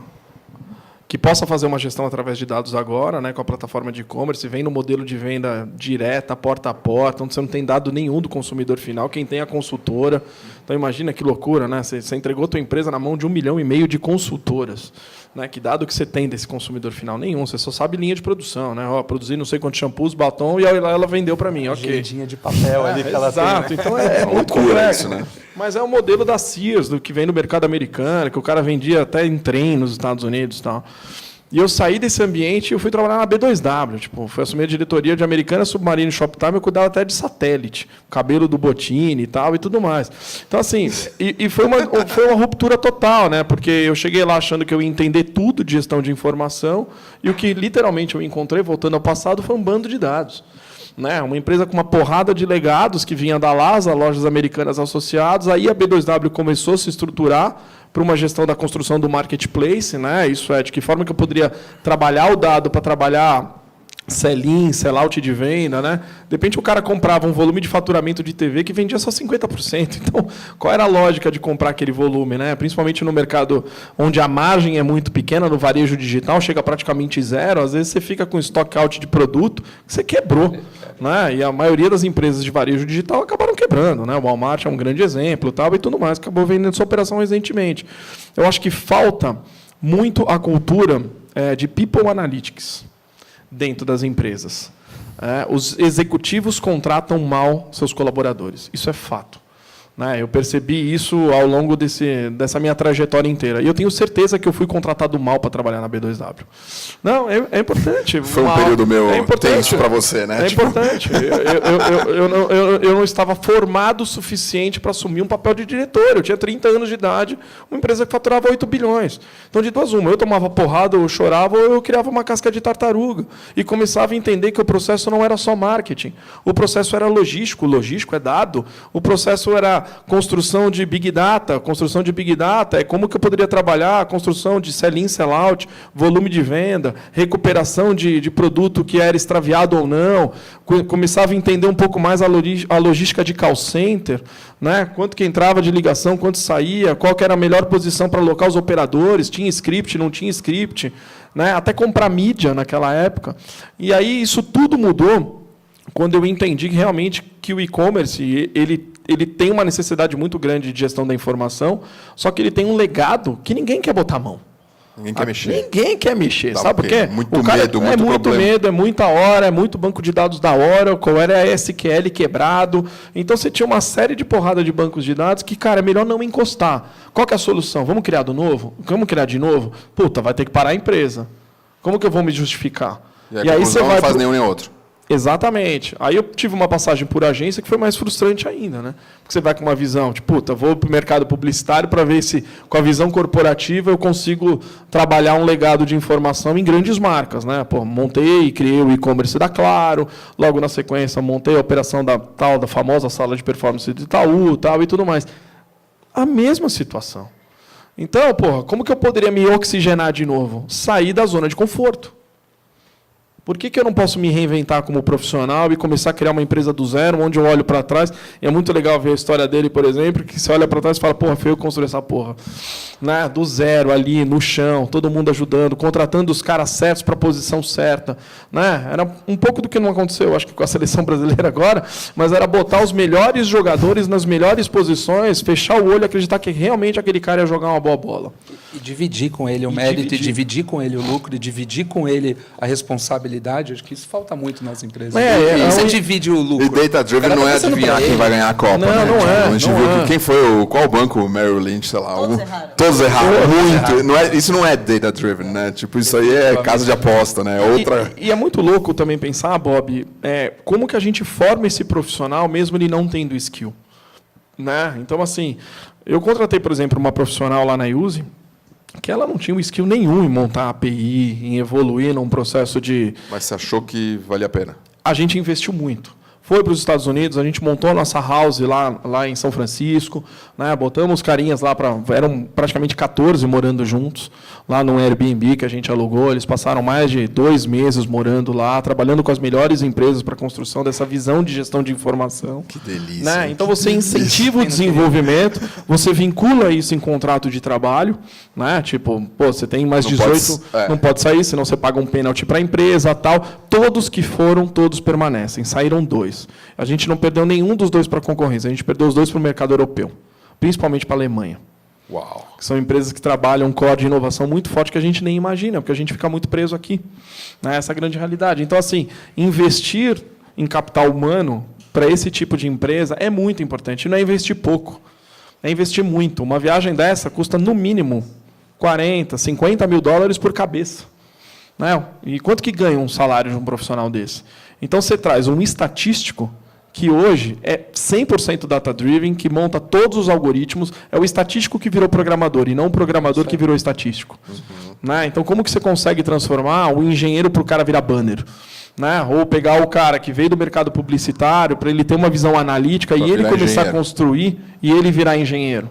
[SPEAKER 3] que possa fazer uma gestão através de dados agora, né, com a plataforma de e-commerce, vem no modelo de venda direta, porta a porta, onde você não tem dado nenhum do consumidor final, quem tem é a consultora. Então, imagina que loucura, né? Você entregou a tua empresa na mão de 1,5 milhão de consultoras. Né? Que dado que você tem desse consumidor final? Nenhum. Você só sabe linha de produção. Né? Produzir não sei quantos shampoos, batom, e ela vendeu para mim. Okay.
[SPEAKER 4] Agendinha de papel ali que ela
[SPEAKER 3] exato.
[SPEAKER 4] tem,
[SPEAKER 3] né? Então, é muito
[SPEAKER 1] loucura
[SPEAKER 3] complexo.
[SPEAKER 1] Isso, né?
[SPEAKER 3] Mas é o modelo da Sears, do que vem no mercado americano, que o cara vendia até em trem nos Estados Unidos e tal. E eu saí desse ambiente e eu fui trabalhar na B2W. Fui assumir a diretoria de Americana, Submarino e Shoptime, eu cuidava até de satélite, cabelo do Bottini e tal, e tudo mais. Então, assim, foi uma ruptura total, né? Porque eu cheguei lá achando que eu ia entender tudo de gestão de informação, e o que literalmente eu encontrei, voltando ao passado, foi um bando de dados. Né? Uma empresa com uma porrada de legados que vinha da LASA, Lojas Americanas Associadas, aí a B2W começou a se estruturar para uma gestão da construção do marketplace, né? Isso é, de que forma que eu poderia trabalhar o dado para trabalhar sell-in, sell-out de venda, né? De repente o cara comprava um volume de faturamento de TV que vendia só 50%. Então, qual era a lógica de comprar aquele volume, né? Principalmente no mercado onde a margem é muito pequena, no varejo digital, chega praticamente zero. Às vezes você fica com stock out de produto que você quebrou, né? E a maioria das empresas de varejo digital acabaram quebrando, né? O Walmart é um grande exemplo, tal, e tudo mais. Acabou vendendo sua operação recentemente. Eu acho que falta muito a cultura de people analytics dentro das empresas. Os executivos contratam mal seus colaboradores. Isso é fato. Eu percebi isso ao longo dessa minha trajetória inteira. E eu tenho certeza que eu fui contratado mal para trabalhar na B2W. Não, é importante.
[SPEAKER 1] Foi um período tenso para você, né?
[SPEAKER 3] É importante. Eu não estava formado o suficiente para assumir um papel de diretor. Eu tinha 30 anos de idade, uma empresa que faturava 8 bilhões. Então, de duas uma, eu tomava porrada, eu chorava, ou eu criava uma casca de tartaruga. E começava a entender que o processo não era só marketing. O processo era logístico. O logístico é dado. O processo era construção de Big Data. Construção de Big Data é como que eu poderia trabalhar a construção de sell-in, sell-out, volume de venda, recuperação de produto que era extraviado ou não. Começava a entender um pouco mais a logística de call center, né? Quanto que entrava de ligação, quanto saía, qual que era a melhor posição para alocar os operadores, tinha script, não tinha script, né? Até comprar mídia naquela época. E aí isso tudo mudou quando eu entendi realmente que o e-commerce ele tem uma necessidade muito grande de gestão da informação, só que ele tem um legado que ninguém quer botar a mão.
[SPEAKER 1] Ninguém quer mexer.
[SPEAKER 3] Ninguém quer mexer. Sabe por quê?
[SPEAKER 1] Muito medo, muito
[SPEAKER 3] muito medo, é muita hora, é muito banco de dados da Oracle, era SQL quebrado. Então, você tinha uma série de porrada de bancos de dados que, cara, é melhor não encostar. Qual que é a solução? Vamos criar do novo? Vamos criar de novo? Puta, vai ter que parar a empresa. Como que eu vou me justificar?
[SPEAKER 1] E aí você vai não faz nenhum nem outro.
[SPEAKER 3] Exatamente. Aí eu tive uma passagem por agência que foi mais frustrante ainda, né? Porque você vai com uma visão, tipo, puta, vou para o mercado publicitário para ver se, com a visão corporativa, eu consigo trabalhar um legado de informação em grandes marcas, né? Pô, montei e criei o e-commerce da Claro, logo na sequência montei a operação da famosa sala de performance de Itaú, tal, e tudo mais. A mesma situação. Então, porra, como que eu poderia me oxigenar de novo? Sair da zona de conforto. Por que eu não posso me reinventar como profissional e começar a criar uma empresa do zero, onde eu olho para trás? E é muito legal ver a história dele, por exemplo, que você olha para trás e fala, porra, foi eu que construí essa porra. Né? Do zero, ali, no chão, todo mundo ajudando, contratando os caras certos para a posição certa. Né? Era um pouco do que não aconteceu, acho que com a seleção brasileira agora, mas era botar os melhores jogadores nas melhores posições, fechar o olho e acreditar que realmente aquele cara ia jogar uma boa bola.
[SPEAKER 4] E dividir com ele o mérito, e dividir com ele o lucro, e dividir com ele a responsabilidade. Acho que isso falta muito nas empresas. Você divide o lucro.
[SPEAKER 1] E data-driven não é adivinhar quem vai ganhar a Copa.
[SPEAKER 3] Não,
[SPEAKER 1] né?
[SPEAKER 3] não é.
[SPEAKER 1] A gente viu quem foi qual banco, o Merrill Lynch, sei lá. Todos erraram. Muito. Não é, isso não é data-driven, né? Tipo, isso aí é casa de aposta, né?
[SPEAKER 3] E é muito louco também pensar, Bob, como que a gente forma esse profissional mesmo ele não tendo skill. Né? Então, assim, eu contratei, por exemplo, uma profissional lá na Use, que ela não tinha um skill nenhum em montar API, em evoluir num processo de...
[SPEAKER 1] Mas você achou que valia a pena?
[SPEAKER 3] A gente investiu muito. Foi para os Estados Unidos, a gente montou a nossa house lá em São Francisco, né? Botamos carinhas lá, eram praticamente 14 morando juntos, lá no Airbnb que a gente alugou. Eles passaram mais de 2 meses morando lá, trabalhando com as melhores empresas para a construção dessa visão de gestão de informação.
[SPEAKER 1] Que delícia.
[SPEAKER 3] Né? Então, você incentiva o desenvolvimento, você vincula isso em contrato de trabalho. Né? Tipo, pô, você tem mais 18, não pode sair, senão você paga um pênalti para a empresa, tal. Todos que foram, todos permanecem. Saíram 2. A gente não perdeu nenhum dos 2 para a concorrência, a gente perdeu os 2 para o mercado europeu, principalmente para a Alemanha.
[SPEAKER 1] Uau.
[SPEAKER 3] Que são empresas que trabalham um core de inovação muito forte que a gente nem imagina, porque a gente fica muito preso aqui. Né? Essa é a grande realidade. Então, assim, investir em capital humano para esse tipo de empresa é muito importante. Não é investir pouco, é investir muito. Uma viagem dessa custa, no mínimo, 40, 50 mil dólares por cabeça. Né? E quanto que ganha um salário de um profissional desse? Então, você traz um estatístico que hoje é 100% data-driven, que monta todos os algoritmos. É o estatístico que virou programador, e não o programador que virou estatístico. Né? Então, como que você consegue transformar o engenheiro para o cara virar banner? Né? Ou pegar o cara que veio do mercado publicitário para ele ter uma visão analítica e ele começar a construir e ele virar engenheiro?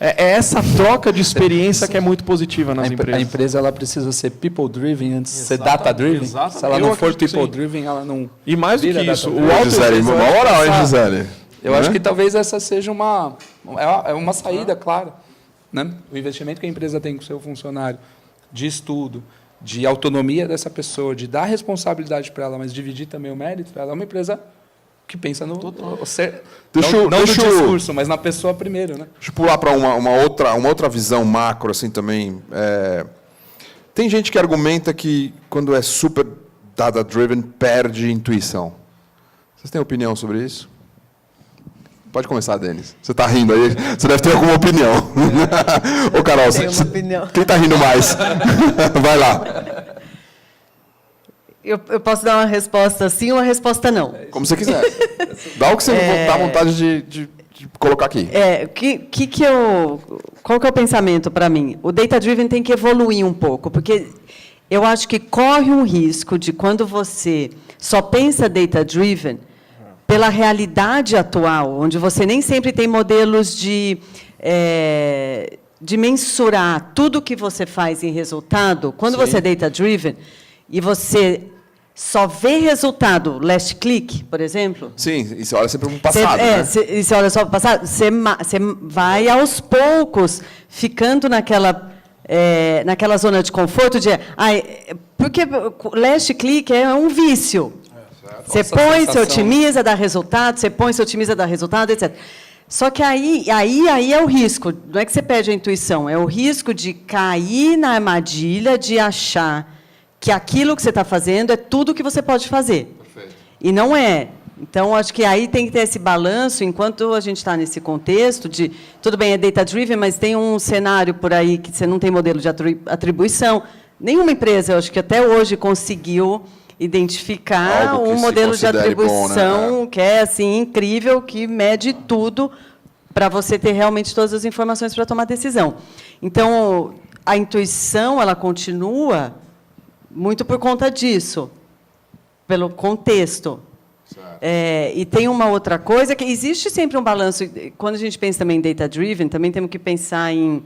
[SPEAKER 3] É essa troca de experiência que é muito positiva nas empresas.
[SPEAKER 4] A empresa ela precisa ser people-driven antes de ser data-driven. Se ela não for people-driven, ela não...
[SPEAKER 3] E mais do que isso, o
[SPEAKER 1] Gisele, uma moral, hein, Gisele?
[SPEAKER 4] Eu acho que talvez essa seja uma saída, claro. Né? O investimento que a empresa tem com o seu funcionário, de estudo, de autonomia dessa pessoa, de dar responsabilidade para ela, mas dividir também o mérito, ela é uma empresa que pensa no discurso, mas na pessoa primeiro. Né?
[SPEAKER 1] Deixa eu pular para uma outra visão macro assim, também. Tem gente que argumenta que, quando é super data-driven, perde intuição. Vocês têm opinião sobre isso? Pode começar, Denis. Você está rindo aí? Você deve ter alguma opinião. Ô, Carol, quem está rindo mais? Vai lá.
[SPEAKER 2] Eu posso dar uma resposta sim ou uma resposta não.
[SPEAKER 1] Como você quiser. Dá o que você dá vontade de colocar aqui.
[SPEAKER 2] Qual que é o pensamento para mim? O data-driven tem que evoluir um pouco, porque eu acho que corre um risco de, quando você só pensa data-driven, pela realidade atual, onde você nem sempre tem modelos de mensurar tudo que você faz em resultado. Quando você é data-driven e você só vê resultado last click, por exemplo...
[SPEAKER 1] Sim, e você olha sempre para o passado.
[SPEAKER 2] Você olha só para o passado, você vai, aos poucos, ficando naquela zona de conforto de... porque last click é um vício. Você põe, você otimiza, dá resultado, você põe, você otimiza, dá resultado, etc. Só que aí é o risco. Não é que você perde a intuição, é o risco de cair na armadilha de achar que aquilo que você está fazendo é tudo que você pode fazer. Perfeito. E não é. Então, acho que aí tem que ter esse balanço, enquanto a gente está nesse contexto de, tudo bem, é data-driven, mas tem um cenário por aí que você não tem modelo de atribuição. Nenhuma empresa, eu acho que até hoje, conseguiu identificar um modelo de atribuição bom, né? Que é assim, incrível, que mede tudo para você ter realmente todas as informações para tomar decisão. Então, a intuição, ela continua muito por conta disso, pelo contexto. E tem uma outra coisa, que existe sempre um balanço. Quando a gente pensa também em data-driven, também temos que pensar em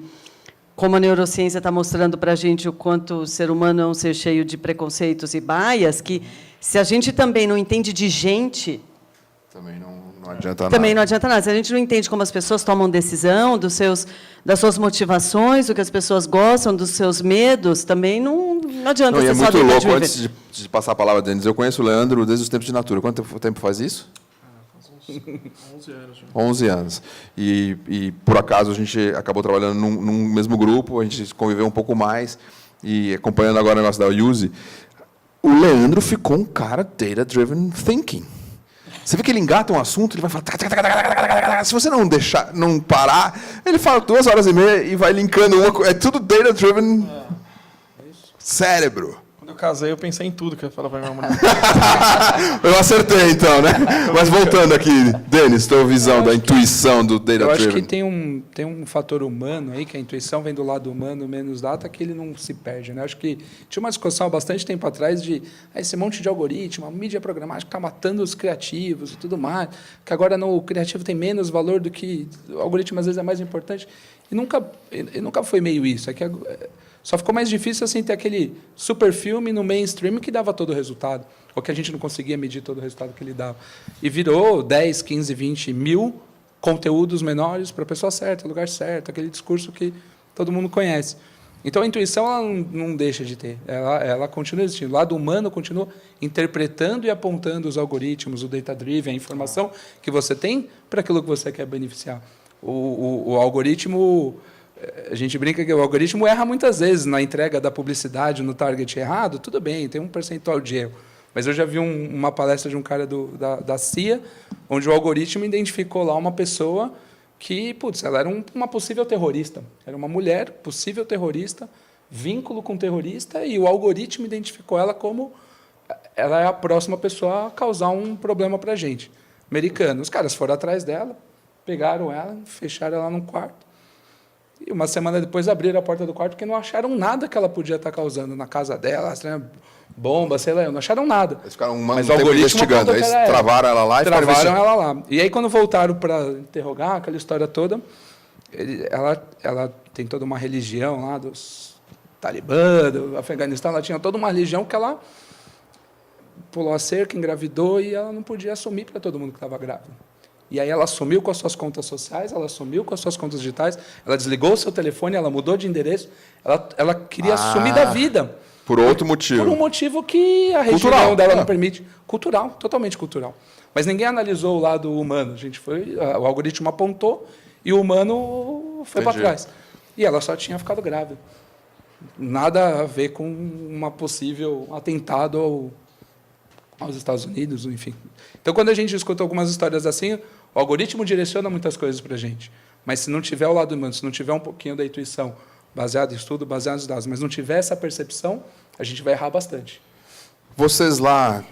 [SPEAKER 2] como a neurociência está mostrando para a gente o quanto o ser humano é um ser cheio de preconceitos e bias, que, se a gente também não entende de gente...
[SPEAKER 1] Também não adianta nada.
[SPEAKER 2] Também não adianta nada. Se a gente não entende como as pessoas tomam decisão, das suas motivações, do que as pessoas gostam, dos seus medos, também não adianta ser só data-driven.
[SPEAKER 1] É muito louco, antes de passar a palavra, Denis, eu conheço o Leandro desde os tempos de Natura. Quanto tempo faz isso?
[SPEAKER 3] 11 anos.
[SPEAKER 1] 11 anos. E, por acaso, a gente acabou trabalhando num mesmo grupo, a gente conviveu um pouco mais, e acompanhando agora o negócio da Use, o Leandro ficou um cara data-driven thinking. Você vê que ele engata um assunto, ele vai falar... Se você não deixar, não parar, ele fala 2 horas e meia e vai linkando uma... É tudo data-driven cérebro.
[SPEAKER 3] Quando eu casei, eu pensei em tudo que eu ia falar para minha mulher.
[SPEAKER 1] Eu acertei, então, né? Mas voltando aqui, Denis, tua visão da intuição do data-driven.
[SPEAKER 4] Eu acho que tem um fator humano aí, que a intuição vem do lado humano, menos data, que ele não se perde. Né? Acho que tinha uma discussão há bastante tempo atrás de esse monte de algoritmo, a mídia programática está matando os criativos e tudo mais, que agora o criativo tem menos valor do que o algoritmo, às vezes, é mais importante. E nunca foi meio isso. É que só ficou mais difícil assim, ter aquele super filme no mainstream que dava todo o resultado, ou que a gente não conseguia medir todo o resultado que ele dava. E virou 10, 15, 20 mil conteúdos menores para a pessoa certa, lugar certo, aquele discurso que todo mundo conhece. Então, a intuição ela não deixa de ter, ela continua existindo. O lado humano continua interpretando e apontando os algoritmos, o data-driven, a informação que você tem para aquilo que você quer beneficiar. O algoritmo... A gente brinca que o algoritmo erra muitas vezes na entrega da publicidade no target errado. Tudo bem, tem um percentual de erro. Mas eu já vi uma palestra de um cara da CIA, onde o algoritmo identificou lá uma pessoa que, ela era uma possível terrorista. Era uma mulher, possível terrorista, vínculo com terrorista, e o algoritmo identificou ela como ela é a próxima pessoa a causar um problema para a gente. Americano. Os caras foram atrás dela, pegaram ela, fecharam ela num quarto. E uma semana depois abriram a porta do quarto porque não acharam nada que ela podia estar causando na casa dela, bomba, sei lá, não acharam nada.
[SPEAKER 1] Eles ficaram um tempo investigando, aí travaram ela lá e
[SPEAKER 4] travaram ela lá. E aí, quando voltaram para interrogar aquela história toda, ela tem toda uma religião lá dos Talibã, do Afeganistão, ela tinha toda uma religião que ela pulou a cerca, engravidou e ela não podia assumir para todo mundo que estava grávida. E aí ela assumiu com as suas contas sociais, ela assumiu com as suas contas digitais, ela desligou o seu telefone, ela mudou de endereço, ela queria assumir da vida.
[SPEAKER 1] Por outro motivo.
[SPEAKER 4] Por um motivo que a religião dela não permite. Cultural, totalmente cultural. Mas ninguém analisou o lado humano. O algoritmo apontou e o humano foi para trás. E ela só tinha ficado grávida. Nada a ver com uma possível atentado aos Estados Unidos, enfim. Então, quando a gente escuta algumas histórias assim, o algoritmo direciona muitas coisas para a gente. Mas se não tiver o lado humano, se não tiver um pouquinho da intuição, baseado em estudo, baseado nos dados, mas não tiver essa percepção, a gente vai errar bastante.
[SPEAKER 1] Vocês lá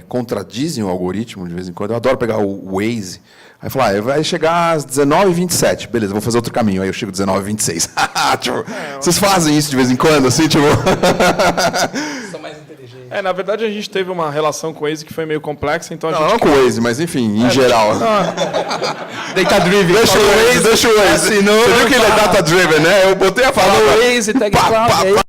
[SPEAKER 1] contradizem o algoritmo de vez em quando? Eu adoro pegar o Waze. Aí falar, vai chegar às 19h27. Beleza, vou fazer outro caminho. Aí eu chego às 19h26. Tipo, vocês fazem isso de vez em quando? Assim, tipo...
[SPEAKER 4] São mais inteligentes.
[SPEAKER 3] Na verdade, a gente teve uma relação com o Waze que foi meio complexa, então a gente...
[SPEAKER 1] Não com o Waze, mas enfim, em geral.
[SPEAKER 4] Data-driven.
[SPEAKER 1] Deixa o Waze. Você viu que ele é data-driven, né? Eu botei a palavra...
[SPEAKER 4] Waze, tag cloud,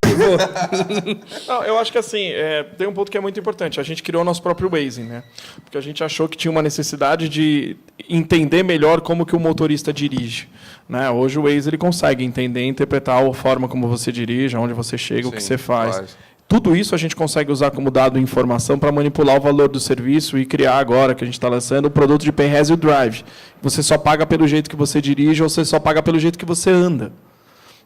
[SPEAKER 3] Não, eu acho que assim, tem um ponto que é muito importante. A gente criou o nosso próprio Waze, né? Porque a gente achou que tinha uma necessidade de entender melhor como que o motorista dirige. Né? Hoje o Waze ele consegue entender e interpretar a forma como você dirige, aonde você chega, o que você faz. Tudo isso a gente consegue usar como dado e informação para manipular o valor do serviço e criar agora, que a gente está lançando, o produto de Pay As You Drive. Você só paga pelo jeito que você dirige ou você só paga pelo jeito que você anda.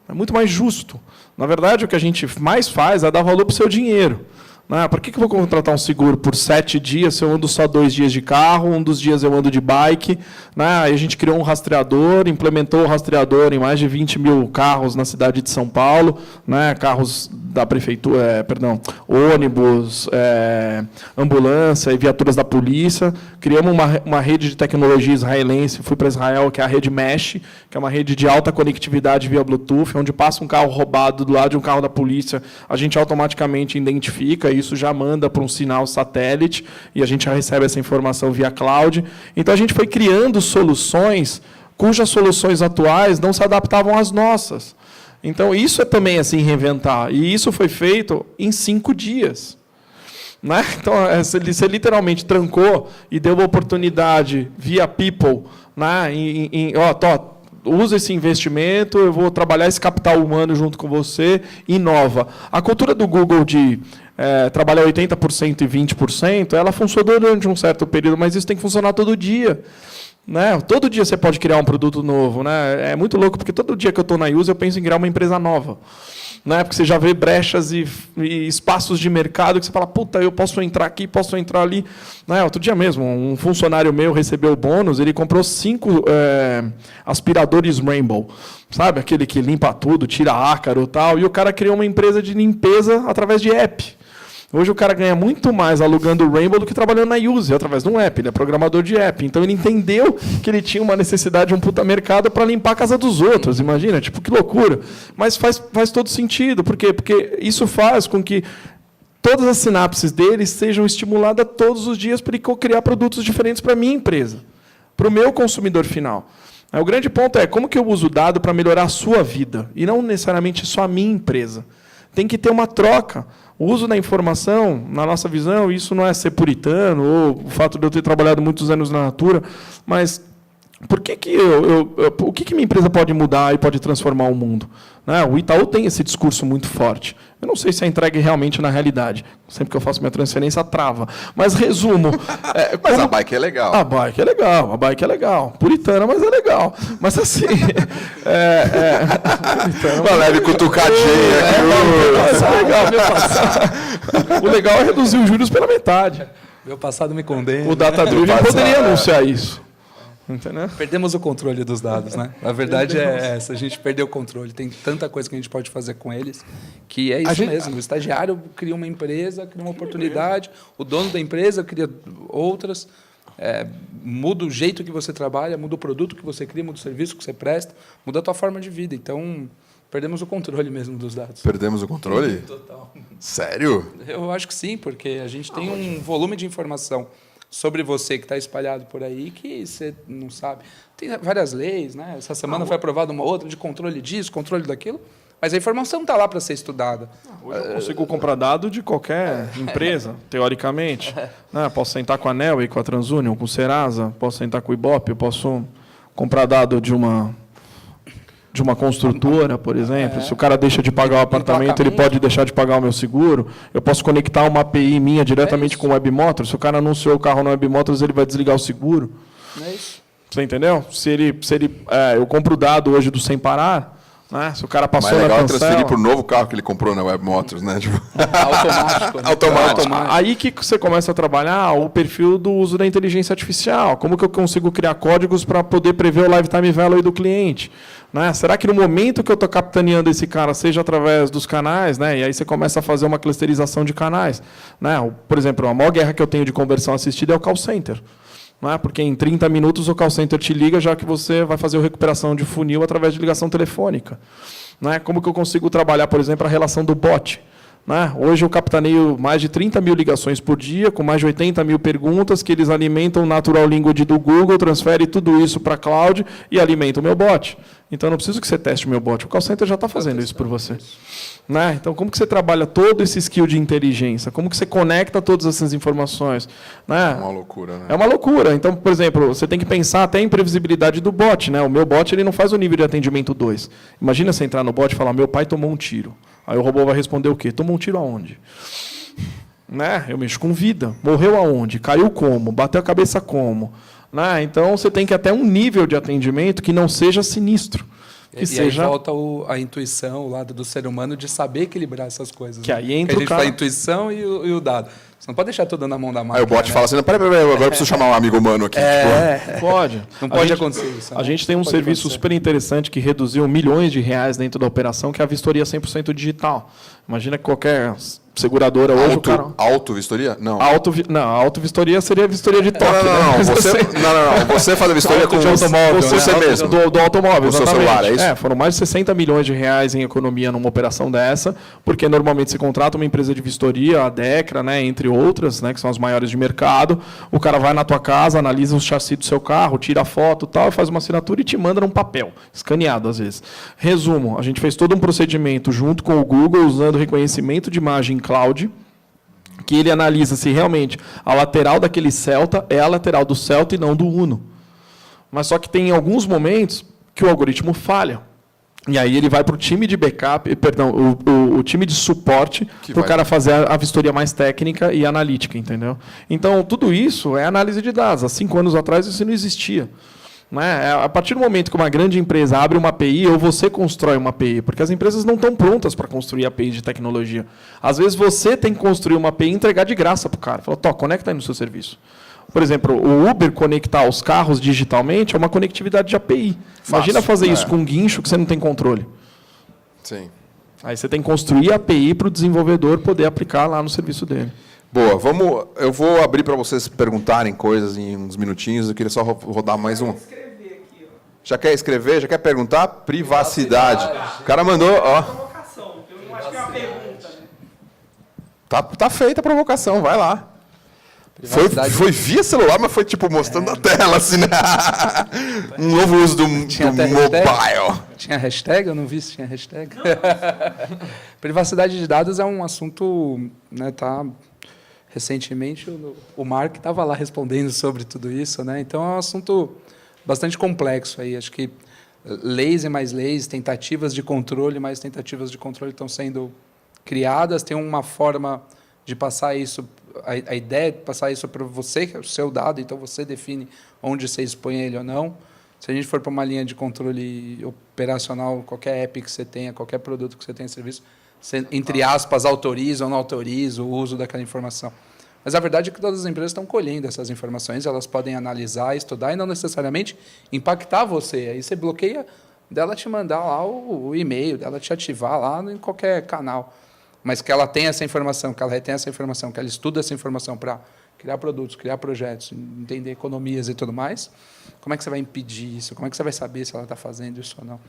[SPEAKER 3] É muito mais justo. Na verdade, o que a gente mais faz é dar valor para o seu dinheiro. Por que eu vou contratar um seguro por 7 dias se eu ando só 2 dias de carro, um dos dias eu ando de bike? Aí a gente criou um rastreador, implementou o rastreador em mais de 20 mil carros na cidade de São Paulo, carros da prefeitura, ônibus, ambulância e viaturas da polícia. Criamos uma rede de tecnologia israelense, fui para Israel, que é a rede Mesh, que é uma rede de alta conectividade via Bluetooth, onde passa um carro roubado do lado de um carro da polícia, a gente automaticamente identifica, isso já manda para um sinal satélite e a gente já recebe essa informação via cloud. Então, a gente foi criando soluções cujas soluções atuais não se adaptavam às nossas. Então, isso é também assim reinventar. E isso foi feito em 5 dias. Então, você literalmente trancou e deu a oportunidade via People, usa esse investimento, eu vou trabalhar esse capital humano junto com você, inova. A cultura do Google de trabalhar 80% e 20%, ela funcionou durante um certo período, mas isso tem que funcionar todo dia. Todo dia você pode criar um produto novo. É muito louco, porque todo dia que eu estou na Use, eu penso em criar uma empresa nova. Porque você já vê brechas e espaços de mercado que você fala, puta, eu posso entrar aqui, posso entrar ali. Outro dia mesmo, um funcionário meu recebeu bônus, ele comprou 5 aspiradores Rainbow. Sabe, aquele que limpa tudo, tira ácaro e tal. E o cara criou uma empresa de limpeza através de app. Hoje o cara ganha muito mais alugando o Rainbow do que trabalhando na Use, através de um app. Ele é programador de app. Então, ele entendeu que ele tinha uma necessidade de um puta mercado para limpar a casa dos outros. Imagina, que loucura. Mas faz todo sentido. Por quê? Porque isso faz com que todas as sinapses dele sejam estimuladas todos os dias para ele criar produtos diferentes para a minha empresa, para o meu consumidor final. O grande ponto é como que eu uso o dado para melhorar a sua vida, e não necessariamente só a minha empresa. Tem que ter uma troca. O uso da informação, na nossa visão, isso não é ser puritano, ou o fato de eu ter trabalhado muitos anos na Natura, mas por que o que minha empresa pode mudar e pode transformar o mundo? O Itaú tem esse discurso muito forte. Eu não sei se é entregue realmente na realidade. Sempre que eu faço minha transferência, trava. Mas, resumo...
[SPEAKER 1] Mas a bike é legal.
[SPEAKER 3] A bike é legal. Puritana, mas é legal. Mas, assim...
[SPEAKER 1] Uma leve cutucadinha aqui.
[SPEAKER 3] Isso é legal, meu passado. O legal é reduzir os juros pela metade.
[SPEAKER 4] Meu passado me condena.
[SPEAKER 3] O Data-Driven poderia anunciar isso. Entendeu?
[SPEAKER 4] Perdemos o controle dos dados, né? A verdade é essa, a gente perdeu o controle. Tem tanta coisa que a gente pode fazer com eles, que é isso mesmo. O estagiário cria uma empresa, cria uma oportunidade, o dono da empresa cria outras, muda o jeito que você trabalha, muda o produto que você cria, muda o serviço que você presta, muda a tua forma de vida. Então, perdemos o controle mesmo dos dados.
[SPEAKER 1] Perdemos o controle?
[SPEAKER 4] Total.
[SPEAKER 1] Sério?
[SPEAKER 4] Eu acho que sim, porque a gente tem um volume de informação sobre você que está espalhado por aí que você não sabe. Tem várias leis, né? Essa semana foi aprovada uma outra de controle disso, controle daquilo, mas a informação está lá para ser estudada.
[SPEAKER 3] Hoje eu consigo comprar dado de qualquer empresa, teoricamente. Né? Posso sentar com a Nel e com a TransUnion, com o Serasa, posso sentar com o Ibope, eu posso comprar dado de uma construtora, por exemplo. Se o cara deixa de pagar o apartamento, ele pode deixar de pagar o meu seguro. Eu posso conectar uma API minha diretamente com o Webmotors. Se o cara anunciou o carro no Webmotors, ele vai desligar o seguro.
[SPEAKER 4] É isso.
[SPEAKER 3] Você entendeu? Eu compro o dado hoje do Sem Parar, né? Se o cara passou
[SPEAKER 1] mais
[SPEAKER 3] na
[SPEAKER 1] legal é
[SPEAKER 3] cancela...
[SPEAKER 1] transferir para o novo carro que ele comprou na Webmotors, né? Tipo...
[SPEAKER 4] Automático. Né?
[SPEAKER 1] Automático.
[SPEAKER 3] Aí que você começa a trabalhar o perfil do uso da inteligência artificial. Como que eu consigo criar códigos para poder prever o lifetime value do cliente? Né? Será que no momento que eu estou capitaneando esse cara, seja através dos canais, né? E aí você começa a fazer uma clusterização de canais. Né? Por exemplo, a maior guerra que eu tenho de conversão assistida é o call center. Não é? Porque em 30 minutos o call center te liga, já que você vai fazer a recuperação de funil através de ligação telefônica. Não é? Como que eu consigo trabalhar, por exemplo, a relação do bot? Né? Hoje eu capitaneio mais de 30 mil ligações por dia, com mais de 80 mil perguntas, que eles alimentam o Natural Language do Google, transfere tudo isso para a cloud e alimenta o meu bot. Então, eu não preciso que você teste o meu bot. O call center já está fazendo isso por você. Né? Então, como que você trabalha todo esse skill de inteligência? Como que você conecta todas essas informações? Né?
[SPEAKER 1] É uma loucura, né?
[SPEAKER 3] É uma loucura. Então, por exemplo, você tem que pensar até em previsibilidade do bot. Né? O meu bot ele não faz o nível de atendimento 2. Imagina você entrar no bot e falar, meu pai tomou um tiro. Aí o robô vai responder o quê? Tomou um tiro aonde? Né? Eu mexo com vida. Morreu aonde? Caiu como? Bateu a cabeça como? Né? Então, você tem que até um nível de atendimento que não seja sinistro. Que seja...
[SPEAKER 4] aí volta a intuição, o lado do ser humano de saber equilibrar essas coisas.
[SPEAKER 3] Que
[SPEAKER 4] né?
[SPEAKER 3] aí entra
[SPEAKER 4] que a gente
[SPEAKER 3] o cara...
[SPEAKER 4] fala a intuição e o dado. Você não pode deixar tudo na mão da máquina.
[SPEAKER 1] Aí o bot fala assim, peraí, agora eu preciso chamar um amigo humano aqui. Tipo,
[SPEAKER 3] Pode.
[SPEAKER 4] Não pode acontecer isso.
[SPEAKER 3] A gente tem um serviço super interessante que reduziu milhões de reais dentro da operação, que é a vistoria 100% digital. Imagina que qualquer seguradora hoje...
[SPEAKER 1] Auto-vistoria? Não.
[SPEAKER 3] Auto-vistoria seria a vistoria de toque.
[SPEAKER 1] Você faz a vistoria com
[SPEAKER 3] de automóvel,
[SPEAKER 1] você
[SPEAKER 3] né?
[SPEAKER 1] mesmo.
[SPEAKER 3] Do automóvel,
[SPEAKER 1] o seu
[SPEAKER 3] exatamente.
[SPEAKER 1] celular, é isso?
[SPEAKER 3] Foram mais de 60 milhões de reais em economia numa operação dessa, porque normalmente você contrata uma empresa de vistoria, a Decra, né, entre outras, né, que são as maiores de mercado. O cara vai na tua casa, analisa o chassi do seu carro, tira a foto e tal, faz uma assinatura e te manda num papel, escaneado às vezes. Resumo, a gente fez todo um procedimento junto com o Google, usando reconhecimento de imagem cloud, que ele analisa se realmente a lateral daquele Celta é a lateral do Celta e não do Uno. Mas só que tem alguns momentos que o algoritmo falha. E aí ele vai para o time de backup, o time de suporte, para o cara fazer a vistoria mais técnica e analítica, entendeu? Então, tudo isso é análise de dados. Há 5 anos atrás isso não existia. Né? A partir do momento que uma grande empresa abre uma API, ou você constrói uma API, porque as empresas não estão prontas para construir APIs de tecnologia. Às vezes você tem que construir uma API e entregar de graça para o cara. Fala, conecta aí no seu serviço. Por exemplo, o Uber conectar os carros digitalmente é uma conectividade de API. Imagina fazer isso com um guincho que você não tem controle.
[SPEAKER 1] Sim.
[SPEAKER 3] Aí você tem que construir a API para o desenvolvedor poder aplicar lá no serviço dele.
[SPEAKER 1] Boa, eu vou abrir para vocês perguntarem coisas em uns minutinhos. Eu queria só rodar mais um. Já quer escrever? Já quer perguntar? Privacidade. O cara mandou, ó.
[SPEAKER 3] Eu acho que é uma pergunta.
[SPEAKER 1] Tá feita a provocação, vai lá. Foi via celular, mas foi tipo mostrando a tela, assim, né? Um novo uso do mobile.
[SPEAKER 4] Tinha hashtag? Eu não vi se tinha hashtag. Privacidade de dados é um assunto, né, recentemente o Mark estava lá respondendo sobre tudo isso, né? Então é um assunto bastante complexo aí. Acho que leis e mais leis, tentativas de controle, mais tentativas de controle estão sendo criadas. Tem uma forma de passar isso, a ideia é passar isso para você, que é o seu dado, então você define onde você expõe ele ou não. Se a gente for para uma linha de controle operacional, qualquer app que você tenha, qualquer produto que você tenha serviço, você, entre aspas, autoriza ou não autoriza o uso daquela informação. Mas a verdade é que todas as empresas estão colhendo essas informações, elas podem analisar, estudar e não necessariamente impactar você. Aí você bloqueia dela te mandar lá o e-mail, dela te ativar lá em qualquer canal. Mas que ela tenha essa informação, que ela retenha essa informação, que ela estuda essa informação para criar produtos, criar projetos, entender economias e tudo mais, como é que você vai impedir isso? Como é que você vai saber se ela está fazendo isso ou não?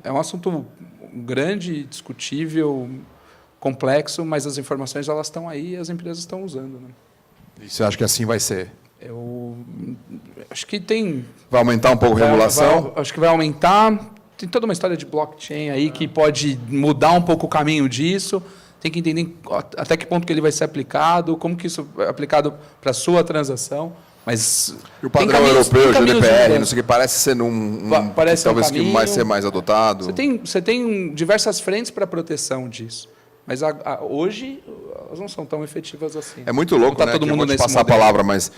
[SPEAKER 4] É um assunto grande, discutível, complexo, mas as informações elas estão aí e as empresas estão usando. Né?
[SPEAKER 1] E você acha que assim vai ser?
[SPEAKER 4] Eu acho que tem...
[SPEAKER 1] Vai aumentar um pouco a regulação?
[SPEAKER 4] Acho que vai aumentar. Tem toda uma história de blockchain aí que pode mudar um pouco o caminho disso. Tem que entender até que ponto que ele vai ser aplicado, como que isso é aplicado para a sua transação. Mas
[SPEAKER 1] E o padrão europeu, GDPR, não sei o que, parece ser
[SPEAKER 4] parece
[SPEAKER 1] talvez
[SPEAKER 4] um caminho,
[SPEAKER 1] que vai ser mais adotado.
[SPEAKER 4] Você tem diversas frentes para proteção disso. Mas hoje elas não são tão efetivas assim.
[SPEAKER 1] É muito louco,
[SPEAKER 4] não tá
[SPEAKER 1] né?
[SPEAKER 4] todo
[SPEAKER 1] Que eu
[SPEAKER 4] mundo
[SPEAKER 1] vou te
[SPEAKER 4] nesse
[SPEAKER 1] passar
[SPEAKER 4] modelo.
[SPEAKER 1] a palavra, mas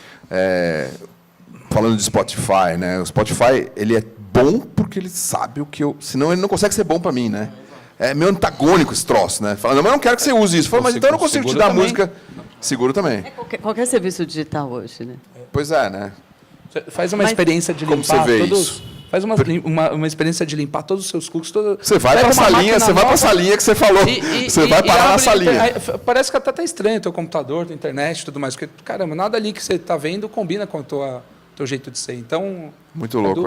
[SPEAKER 1] falando de Spotify, né? O Spotify, ele é bom porque ele sabe o que eu... Senão ele não consegue ser bom para mim, né? É meio antagônico esse troço, né? Fala, não, mas eu não quero que você use isso. Fala, mas então eu não consigo te dar
[SPEAKER 4] Seguro
[SPEAKER 1] música... Seguro também.
[SPEAKER 2] Qualquer serviço digital hoje, né?
[SPEAKER 1] Pois é, né?
[SPEAKER 4] Você faz uma
[SPEAKER 2] Mas
[SPEAKER 4] experiência de
[SPEAKER 1] como
[SPEAKER 4] limpar
[SPEAKER 1] você vê
[SPEAKER 4] todos...
[SPEAKER 1] isso?
[SPEAKER 4] Faz uma experiência de limpar todos os seus cookies.
[SPEAKER 1] Você vai para a salinha, que você falou. Você vai parar na salinha.
[SPEAKER 4] Parece que até está estranho o teu computador, tua internet e tudo mais. Porque, caramba, nada ali que você está vendo combina com o teu jeito de ser. Então...
[SPEAKER 1] Muito louco,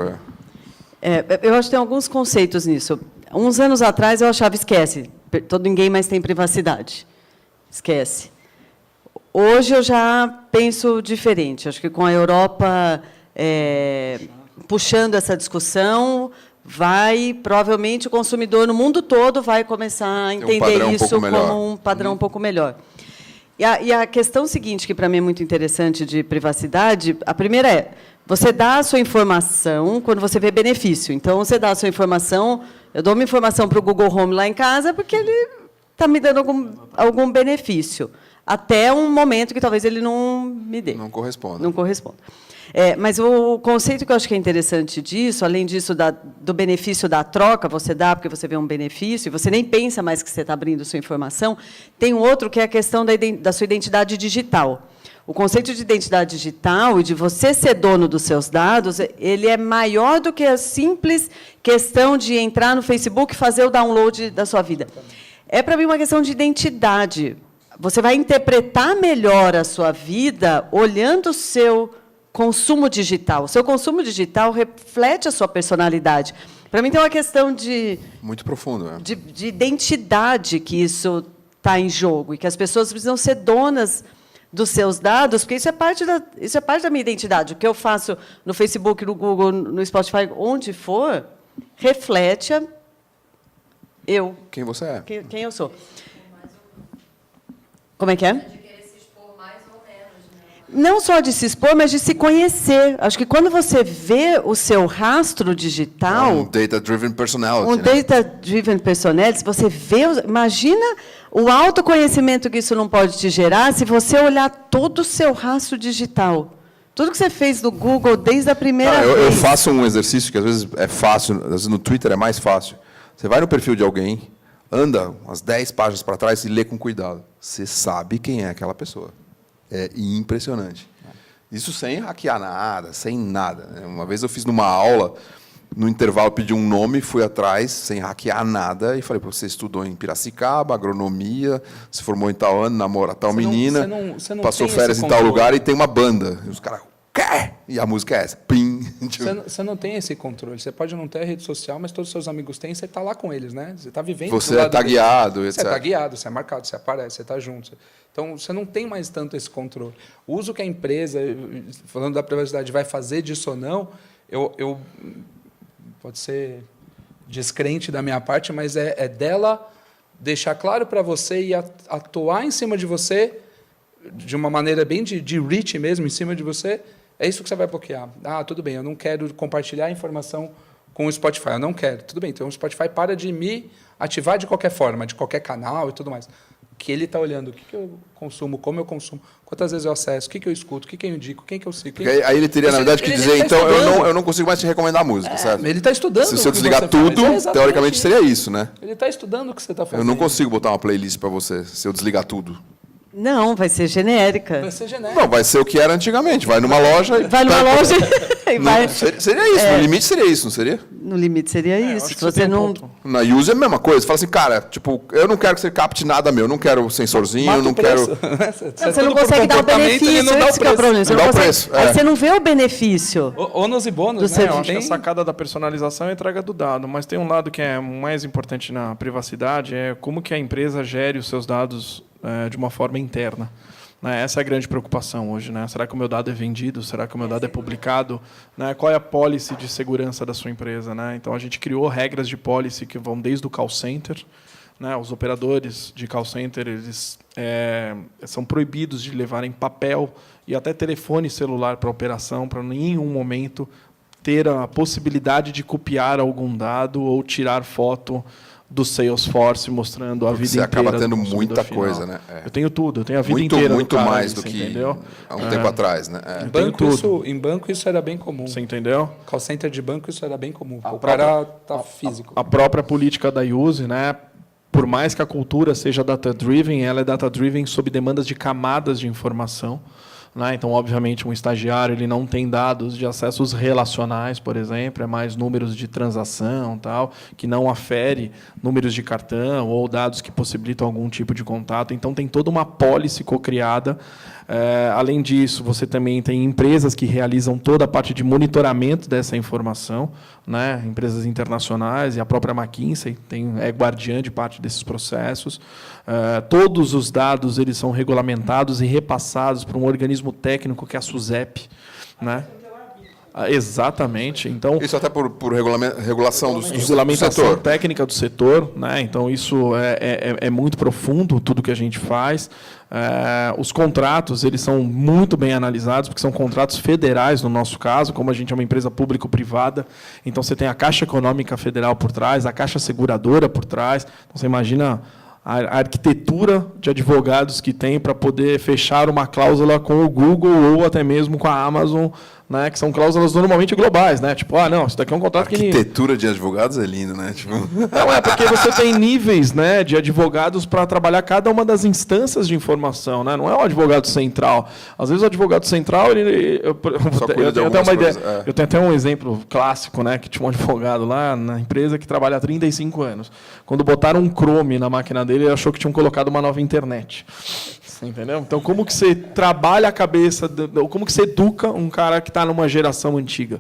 [SPEAKER 2] Eu acho que tem alguns conceitos nisso. Uns anos atrás eu achava, esquece, ninguém mais tem privacidade. Esquece. Hoje eu já penso diferente. Acho que com a Europa puxando essa discussão, provavelmente o consumidor no mundo todo vai começar a entender isso como um padrão um pouco melhor. E a questão seguinte, que para mim é muito interessante de privacidade, a primeira é, você dá a sua informação quando você vê benefício. Então, você dá a sua informação, eu dou uma informação para o Google Home lá em casa porque ele está me dando algum benefício. Até um momento que talvez ele não me dê.
[SPEAKER 1] Não corresponde.
[SPEAKER 2] Não corresponde. Mas o conceito que eu acho que é interessante disso, além disso do benefício da troca, você dá porque você vê um benefício, e você nem pensa mais que você está abrindo sua informação, tem um outro que é a questão da sua identidade digital. O conceito de identidade digital e de você ser dono dos seus dados, ele é maior do que a simples questão de entrar no Facebook e fazer o download da sua vida. É, para mim, uma questão de identidade. Você vai interpretar melhor a sua vida olhando o seu consumo digital. O seu consumo digital reflete a sua personalidade. Para mim, tem uma questão de...
[SPEAKER 1] Muito profundo, né?
[SPEAKER 2] De identidade que isso está em jogo, e que as pessoas precisam ser donas dos seus dados, porque isso é parte da minha identidade. O que eu faço no Facebook, no Google, no Spotify, onde for, reflete
[SPEAKER 1] quem você é.
[SPEAKER 2] Quem eu sou. Como é que é?
[SPEAKER 5] De querer se expor mais ou menos, né?
[SPEAKER 2] Não só de se expor, mas de se conhecer. Acho que quando você vê o seu rastro digital...
[SPEAKER 1] Um data-driven personality.
[SPEAKER 2] Um data-driven personality, você vê... Imagina o autoconhecimento que isso não pode te gerar se você olhar todo o seu rastro digital. Tudo que você fez no Google desde a primeira vez.
[SPEAKER 1] Eu faço um exercício que às vezes é fácil, às vezes no Twitter é mais fácil. Você vai no perfil de alguém, anda umas 10 páginas para trás e lê com cuidado. Você sabe quem é aquela pessoa. É impressionante. Isso sem hackear nada, sem nada. Uma vez eu fiz numa aula, no intervalo pedi um nome, fui atrás, sem hackear nada, e falei, você estudou em Piracicaba, agronomia, se formou em tal ano, namora tal menina, passou férias em tal lugar e tem uma banda. E os caras, quê? E a música é essa. Pim.
[SPEAKER 4] Você não tem esse controle. Você pode não ter a rede social, mas todos os seus amigos têm, você está lá com eles, né? Você está vivendo.
[SPEAKER 1] Você está guiado, etc.
[SPEAKER 4] Você está guiado, você é marcado, você aparece, você está junto. Então, você não tem mais tanto esse controle. O uso que a empresa, falando da privacidade, vai fazer disso ou não, pode ser descrente da minha parte, mas é dela deixar claro para você e atuar em cima de você de uma maneira bem de reach mesmo, em cima de você. É isso que você vai bloquear. Ah, tudo bem, eu não quero compartilhar informação com o Spotify. Eu não quero. Tudo bem, então o Spotify para de me ativar de qualquer forma, de qualquer canal e tudo mais. Que ele está olhando o que eu consumo, como eu consumo, quantas vezes eu acesso, o que eu escuto, o que eu indico, quem que eu sigo.
[SPEAKER 1] Aí ele teria, na verdade, que dizer, então, eu não consigo mais te recomendar música, certo?
[SPEAKER 4] Ele está estudando.
[SPEAKER 1] Se eu desligar tudo, teoricamente seria isso, né?
[SPEAKER 4] Ele está estudando o que você está fazendo.
[SPEAKER 1] Eu não consigo botar uma playlist para você, se eu desligar tudo.
[SPEAKER 2] Não, vai ser genérica.
[SPEAKER 4] Vai ser genérico.
[SPEAKER 1] Não, vai ser o que era antigamente. Vai numa loja e...
[SPEAKER 2] Vai numa loja e vai...
[SPEAKER 1] Seria isso, no limite seria isso, não seria?
[SPEAKER 2] No limite seria isso. Se você
[SPEAKER 3] tem
[SPEAKER 2] não...
[SPEAKER 3] ponto.
[SPEAKER 1] Na use é a mesma coisa. Você fala assim, cara, tipo, eu não quero que você capte nada meu, eu não quero sensorzinho, eu não quero...
[SPEAKER 2] Você não consegue dar o benefício, esse que é o problema. Você
[SPEAKER 1] Não
[SPEAKER 2] não
[SPEAKER 1] dá o
[SPEAKER 2] consegue...
[SPEAKER 1] preço,
[SPEAKER 2] Aí você não vê o benefício.
[SPEAKER 4] Ônus e bônus,
[SPEAKER 2] Do
[SPEAKER 4] né?
[SPEAKER 2] serviço.
[SPEAKER 3] Eu acho que a sacada da personalização é a entrega do dado, mas tem um lado que é mais importante na privacidade, é como que a empresa gere os seus dados de uma forma interna. Né? Essa é a grande preocupação hoje. Né? Será que o meu dado é vendido? Será que o meu dado é publicado? Né? Qual é a policy de segurança da sua empresa? Né? Então, a gente criou regras de policy que vão desde o call center. Né? Os operadores de call center eles, são proibidos de levarem papel e até telefone celular para a operação, para em nenhum momento ter a possibilidade de copiar algum dado ou tirar foto do Salesforce mostrando a vida
[SPEAKER 1] Você
[SPEAKER 3] inteira.
[SPEAKER 1] acaba tendo
[SPEAKER 3] do consumidor
[SPEAKER 1] muita
[SPEAKER 3] final.
[SPEAKER 1] coisa, né?
[SPEAKER 3] Eu tenho tudo, eu tenho a vida
[SPEAKER 1] Muito,
[SPEAKER 3] inteira
[SPEAKER 1] muito
[SPEAKER 3] do cara,
[SPEAKER 1] mais do
[SPEAKER 3] você
[SPEAKER 1] que
[SPEAKER 3] entendeu?
[SPEAKER 1] há um tempo atrás, né?
[SPEAKER 3] Eu tenho tudo.
[SPEAKER 4] Em banco isso era bem comum.
[SPEAKER 3] Você entendeu?
[SPEAKER 4] Call center de banco isso era bem comum.
[SPEAKER 3] A
[SPEAKER 4] O cara tá físico.
[SPEAKER 3] A própria política da Use, né? Por mais que a cultura seja data-driven, ela é data-driven sob demandas de camadas de informação. Né? Então, obviamente, um estagiário ele não tem dados de acessos relacionais, por exemplo, é mais números de transação, tal, que não afere números de cartão ou dados que possibilitam algum tipo de contato. Então, tem toda uma policy co-criada. Além disso, você também tem empresas que realizam toda a parte de monitoramento dessa informação, né? Empresas internacionais e a própria McKinsey é guardiã de parte desses processos. Todos os dados eles são regulamentados e repassados para um organismo técnico que é a SUSEP, né? Exatamente. Então,
[SPEAKER 1] Isso até por regulação do
[SPEAKER 3] regulamentação
[SPEAKER 1] setor.
[SPEAKER 3] técnica do setor, né? Então isso é muito profundo tudo que a gente faz. Os contratos eles são muito bem analisados porque são contratos federais no nosso caso, como a gente é uma empresa público-privada, então você tem a Caixa Econômica Federal por trás, a Caixa Seguradora por trás. Então você imagina a arquitetura de advogados que tem para poder fechar uma cláusula com o Google ou até mesmo com a Amazon, né, que são cláusulas normalmente globais, né? Tipo, não, isso daqui é um contrato que...
[SPEAKER 1] Arquitetura de advogados é lindo, né? Tipo...
[SPEAKER 3] Não, porque você tem níveis, né, de advogados para trabalhar cada uma das instâncias de informação, né? Não é um advogado central. Às vezes o advogado central, eu tenho até uma ideia. Eu tenho até um exemplo clássico, né, que tinha um advogado lá na empresa que trabalha há 35 anos. Quando botaram um Chrome na máquina dele, ele achou que tinham colocado uma nova internet. Entendeu? Então, como que você trabalha a cabeça, como que você educa um cara que está numa geração antiga,